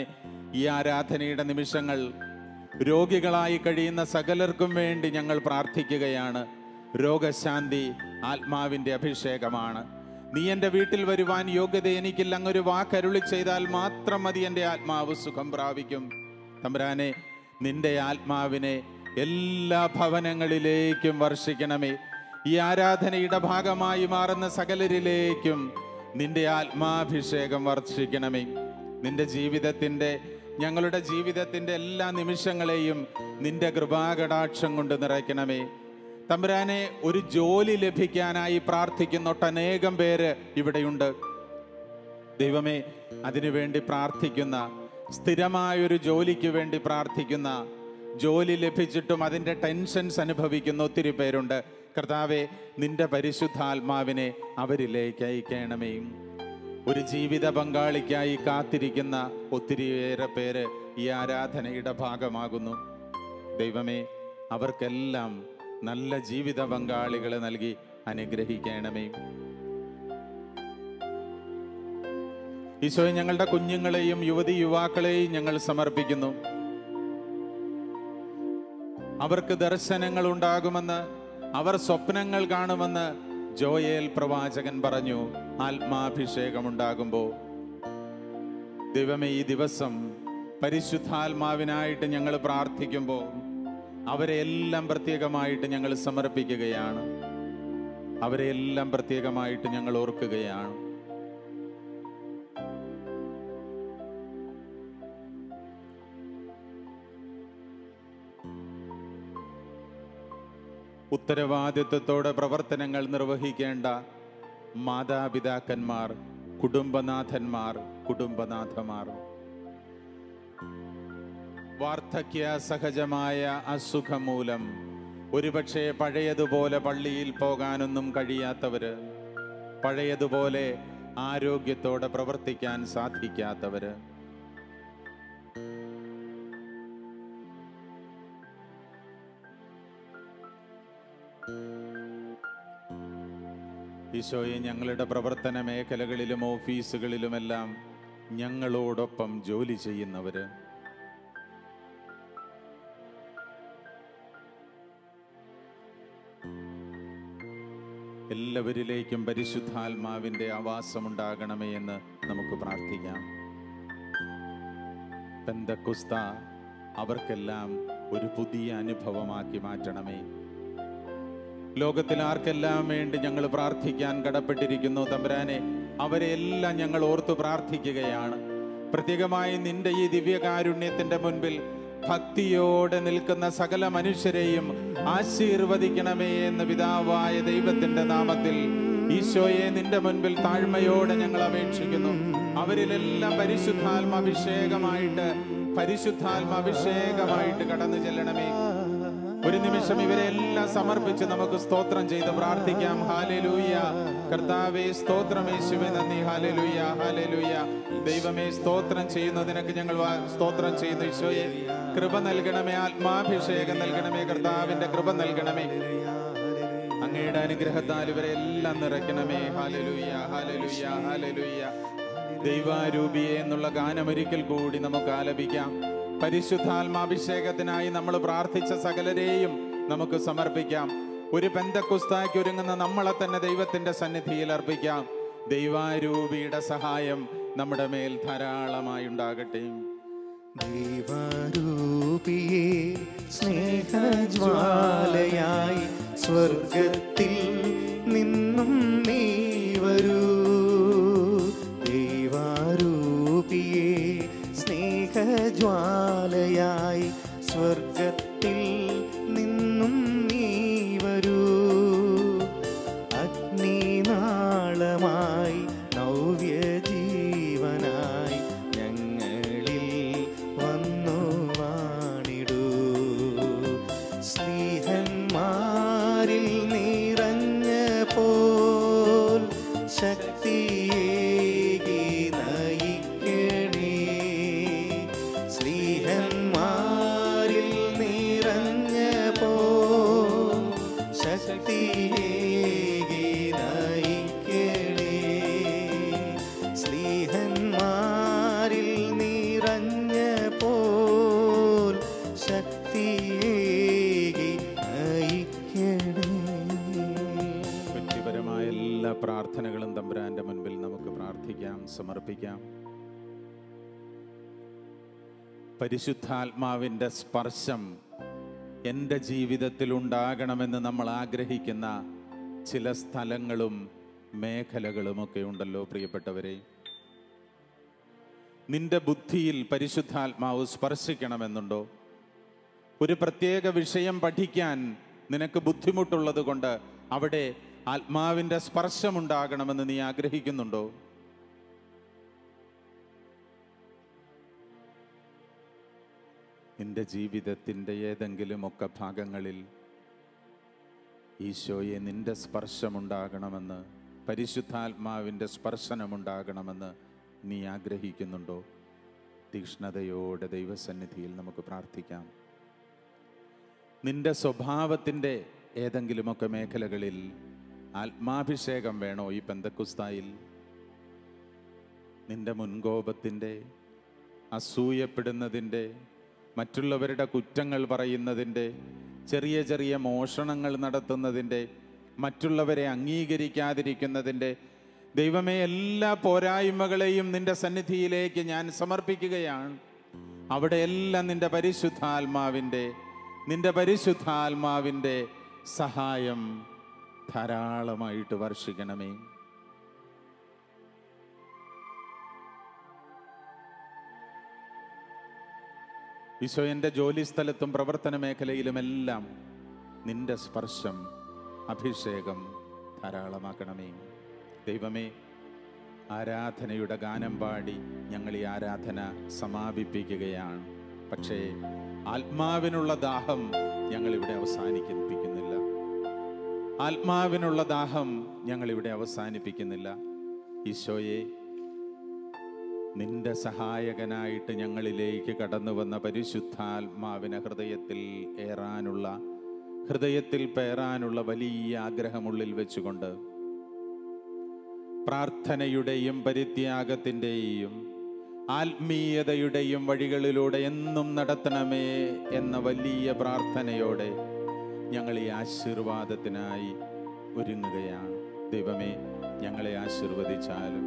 ഈ ആരാധനയുടെ നിമിഷങ്ങൾ രോഗികളായി കഴിയുന്ന സകലർക്കും വേണ്ടി ഞങ്ങൾ പ്രാർത്ഥിക്കുകയാണ്. രോഗശാന്തി ആത്മാവിൻ്റെ അഭിഷേകമാണ്. നീ എൻ്റെ വീട്ടിൽ വരുവാൻ യോഗ്യത എനിക്കില്ല, അങ്ങൊരു വാക്കരുളി ചെയ്താൽ മാത്രം മതി, എൻ്റെ ആത്മാവ് സുഖം പ്രാപിക്കും. തമ്പുരാനെ, നിന്റെ ആത്മാവിനെ എല്ലാ ഭവനങ്ങളിലേക്കും വർഷിക്കണമേ. ഈ ആരാധനയുടെ ഭാഗമായി മാറുന്ന സകലരിലേക്കും നിന്റെ ആത്മാഭിഷേകം വർഷിക്കണമേ. നിന്റെ ജീവിതത്തിൻ്റെ, ഞങ്ങളുടെ ജീവിതത്തിൻ്റെ എല്ലാ നിമിഷങ്ങളെയും നിന്റെ കൃപാകടാക്ഷം കൊണ്ട് നിറയ്ക്കണമേ. തമ്പുരാനെ, ഒരു ജോലി ലഭിക്കാനായി പ്രാർത്ഥിക്കുന്ന ഒട്ടനേകം പേര് ഇവിടെയുണ്ട്. ദൈവമേ, അതിനുവേണ്ടി പ്രാർത്ഥിക്കുന്ന, സ്ഥിരമായൊരു ജോലിക്ക് വേണ്ടി പ്രാർത്ഥിക്കുന്ന, ജോലി ലഭിച്ചിട്ടും അതിൻ്റെ ടെൻഷൻസ് അനുഭവിക്കുന്ന ഒത്തിരി പേരുണ്ട്. കർത്താവെ, നിന്റെ പരിശുദ്ധാത്മാവിനെ അവരിലേക്ക് അയക്കണമേ. ഒരു ജീവിത പങ്കാളിക്കായി കാത്തിരിക്കുന്ന ഒത്തിരിയേറെ പേര് ഈ ആരാധനയുടെ ഭാഗമാകുന്നു. ദൈവമേ, അവർക്കെല്ലാം നല്ല ജീവിത പങ്കാളികളെ നൽകി അനുഗ്രഹിക്കണമേ. ഈശോയെ, ഞങ്ങളുടെ കുഞ്ഞുങ്ങളെയും യുവതി യുവാക്കളെയും ഞങ്ങൾ സമർപ്പിക്കുന്നു. അവർക്ക് ദർശനങ്ങൾ ഉണ്ടാകുമെന്ന്, അവർ സ്വപ്നങ്ങൾ കാണുമെന്ന് ജോയേൽ പ്രവാചകൻ പറഞ്ഞു. ആത്മാഭിഷേകമുണ്ടാകുമ്പോൾ ദൈവമേ, ഈ ദിവസം പരിശുദ്ധാത്മാവിനായിട്ട് ഞങ്ങൾ പ്രാർത്ഥിക്കുമ്പോൾ അവരെ എല്ലാം പ്രത്യേകമായിട്ട് ഞങ്ങൾ സമർപ്പിക്കുകയാണ്. അവരെ എല്ലാം പ്രത്യേകമായിട്ട് ഞങ്ങൾ ഓർക്കുകയാണ്. ഉത്തരവാദിത്വത്തോടെ പ്രവർത്തനങ്ങൾ നിർവഹിക്കേണ്ട മാതാപിതാക്കന്മാർ, കുടുംബനാഥന്മാർ, കുടുംബനാഥമാർ, വാർദ്ധക്യ സഹജമായ അസുഖം മൂലം ഒരുപക്ഷെ പഴയതുപോലെ പള്ളിയിൽ പോകാനൊന്നും കഴിയാത്തവര്, പഴയതുപോലെ ആരോഗ്യത്തോടെ പ്രവർത്തിക്കാൻ സാധിക്കാത്തവര്, ഈശോയെ, ഞങ്ങളുടെ പ്രവർത്തന മേഖലകളിലും ഓഫീസുകളിലുമെല്ലാം ഞങ്ങളോടൊപ്പം ജോലി ചെയ്യുന്നവര്, എല്ലാവരിലേക്കും പരിശുദ്ധാത്മാവിന്റെ ആവാസമുണ്ടാകണമേ എന്ന് നമുക്ക് പ്രാർത്ഥിക്കാം. പെന്തക്കോസ്ത അവർക്കെല്ലാം ഒരു പുതിയ അനുഭവമാക്കി മാറ്റണമേ. ലോകത്തിൽ ആർക്കെല്ലാം വേണ്ടി ഞങ്ങൾ പ്രാർത്ഥിക്കാൻ കടപ്പെട്ടിരിക്കുന്നു തമ്പുരാനെ, അവരെല്ലാം ഞങ്ങൾ ഓർത്തു പ്രാർത്ഥിക്കുകയാണ്. പ്രത്യേകമായി നിന്റെ ഈ ദിവ്യകാരുണ്യത്തിന്റെ മുൻപിൽ ഭക്തിയോടെ നിൽക്കുന്ന സകല മനുഷ്യരെയും ആശീർവദിക്കണമേ എന്ന് പിതാവായ ദൈവത്തിന്റെ നാമത്തിൽ ഈശോയെ നിന്റെ മുൻപിൽ താഴ്മയോടെ ഞങ്ങൾ അപേക്ഷിക്കുന്നു. അവരിലെല്ലാം പരിശുദ്ധാത്മാഭിഷേകമായിട്ട് കടന്നു ചെല്ലണമേ. ഒരു നിമിഷം ഇവരെല്ലാം സമർപ്പിച്ച് നമുക്ക് സ്തോത്രം ചെയ്ത് പ്രാർത്ഥിക്കാം. ഹല്ലേലൂയ. കർത്താവേ സ്തോത്രം, യേശുവേ നന്ദി. Hallelujah, hallelujah. ദൈവമേ സ്തോത്രം ചെയ്യുന്നു, നിനക്ക് ഞങ്ങൾ സ്തോത്രം ചെയ്യുന്നു. ഈശോയെ കൃപ നൽകണമേ, ആത്മാഭിഷേകം നൽകണമേ, കർത്താവിന്റെ കൃപ നൽകണമേ. അങ്ങയുടെ അനുഗ്രഹത്താൽ ഇവരെല്ലാം നിറയ്ക്കണമേ. Hallelujah, hallelujah, hallelujah. ദൈവാരൂപിയെ എന്നുള്ള ഗാനം ഒരിക്കൽ കൂടി നമുക്ക് ആലപിക്കാം. പരിശുദ്ധാത്മാഭിഷേകത്തിനായി നമ്മൾ പ്രാർത്ഥിച്ച സകലരെയും നമുക്ക് സമർപ്പിക്കാം. ഒരു പെന്തക്കോസ്തായ്ക്ക് ഒരുങ്ങുന്ന നമ്മളെ തന്നെ ദൈവത്തിന്റെ സന്നിധിയിൽ അർപ്പിക്കാം. ദൈവാരൂപിയുടെ സഹായം നമ്മുടെ മേൽ ധാരാളമായി ഉണ്ടാകട്ടെ. ദൈവാരൂപിയെ സ്നേഹജ്വാലയായി സ്വർഗത്തിൽ നിന്നും നീ വരൂ. ദൈവാരൂപിയെ സ്നേഹജ്വാലയായി സ്വർഗത്തിൽ നിന്നും നീ വരൂ. അഗ്നിനാളമായി നവ്യജീവനായി ഞങ്ങളിൽ വന്നു വാണിടൂ. സ്നേഹന്മാരിൽ നിറഞ്ഞ പോൽ ശക്തിയേകി നയിക്കണേ. സ്നേഹന്മാരിൽ നിറഞ്ഞ പോൽ ശക്തിയേകി നയിക്കണേ. സ്നേഹന്മാരിൽ നിറഞ്ഞ പോൽ ശക്തിയേകി നയിക്കണേ. വ്യക്തിപരമായ എല്ലാ പ്രാർത്ഥനകളും തമ്പുരാന്റെ മുൻപിൽ നമുക്ക് പ്രാർത്ഥിക്കാം, സമർപ്പിക്കാം. പരിശുദ്ധാത്മാവിന്റെ സ്പർശം എൻ്റെ ജീവിതത്തിൽ ഉണ്ടാകണമെന്ന് നമ്മൾ ആഗ്രഹിക്കുന്ന ചില സ്ഥലങ്ങളും മേഖലകളുമൊക്കെ ഉണ്ടല്ലോ പ്രിയപ്പെട്ടവരെ. നിന്റെ ബുദ്ധിയിൽ പരിശുദ്ധാത്മാവ് സ്പർശിക്കണമെന്നുണ്ടോ? ഒരു പ്രത്യേക വിഷയം പഠിക്കാൻ നിനക്ക് ബുദ്ധിമുട്ടുള്ളത് കൊണ്ട് അവിടെ ആത്മാവിൻ്റെ സ്പർശമുണ്ടാകണമെന്ന് നീ ആഗ്രഹിക്കുന്നുണ്ടോ? നിന്റെ ജീവിതത്തിൻ്റെ ഏതെങ്കിലുമൊക്കെ ഭാഗങ്ങളിൽ ഈശോയെ നിന്റെ സ്പർശമുണ്ടാകണമെന്ന്, പരിശുദ്ധാത്മാവിൻ്റെ സ്പർശനമുണ്ടാകണമെന്ന് നീ ആഗ്രഹിക്കുന്നുണ്ടോ? തീക്ഷ്ണതയോടെ ദൈവസന്നിധിയിൽ നമുക്ക് പ്രാർത്ഥിക്കാം. നിന്റെ സ്വഭാവത്തിൻ്റെ ഏതെങ്കിലുമൊക്കെ മേഖലകളിൽ ആത്മാഭിഷേകം വേണോ ഈ പെന്തക്കുസ്തായിൽ? നിന്റെ മുൻകോപത്തിൻ്റെ, അസൂയപ്പെടുന്നതിൻ്റെ, മറ്റുള്ളവരുടെ കുറ്റങ്ങൾ പറയുന്നതിൻ്റെ, ചെറിയ ചെറിയ മോഷണങ്ങൾ നടത്തുന്നതിൻ്റെ, മറ്റുള്ളവരെ അംഗീകരിക്കാതിരിക്കുന്നതിൻ്റെ, ദൈവമേ, എല്ലാ പോരായ്മകളെയും നിന്റെ സന്നിധിയിലേക്ക് ഞാൻ സമർപ്പിക്കുകയാണ്. അവിടെയെല്ലാം നിന്റെ പരിശുദ്ധാത്മാവിൻ്റെ സഹായം ധാരാളമായിട്ട് വർഷിക്കണമേ. ഈശോ, എൻ്റെ ജോലിസ്ഥലത്തും പ്രവർത്തന മേഖലയിലുമെല്ലാം നിന്റെ സ്പർശം, അഭിഷേകം ധാരാളമാക്കണമേ. ദൈവമേ, ആരാധനയുടെ ഗാനം പാടി ഞങ്ങൾ ഈ ആരാധന സമാപിപ്പിക്കുകയാണ്. പക്ഷേ ആത്മാവിനുള്ള ദാഹം ഞങ്ങളിവിടെ അവസാനിപ്പിക്കുന്നില്ല. ഈശോയെ, നിന്റെ സഹായകനായിട്ട് ഞങ്ങളിലേക്ക് കടന്നു വന്ന പരിശുദ്ധാത്മാവിനെ ഹൃദയത്തിൽ പേറാനുള്ള വലിയ ആഗ്രഹമുള്ളിൽ വെച്ചുകൊണ്ട് പ്രാർത്ഥനയുടെയും പരിത്യാഗത്തിൻ്റെയും ആത്മീയതയുടെയും വഴികളിലൂടെ എന്നും നടത്തണമേ എന്ന വലിയ പ്രാർത്ഥനയോടെ ഞങ്ങൾ ഈ ആശീർവാദത്തിനായി ഒരുങ്ങുകയാണ്. ദൈവമേ, ഞങ്ങളെ ആശീർവദിച്ചാലും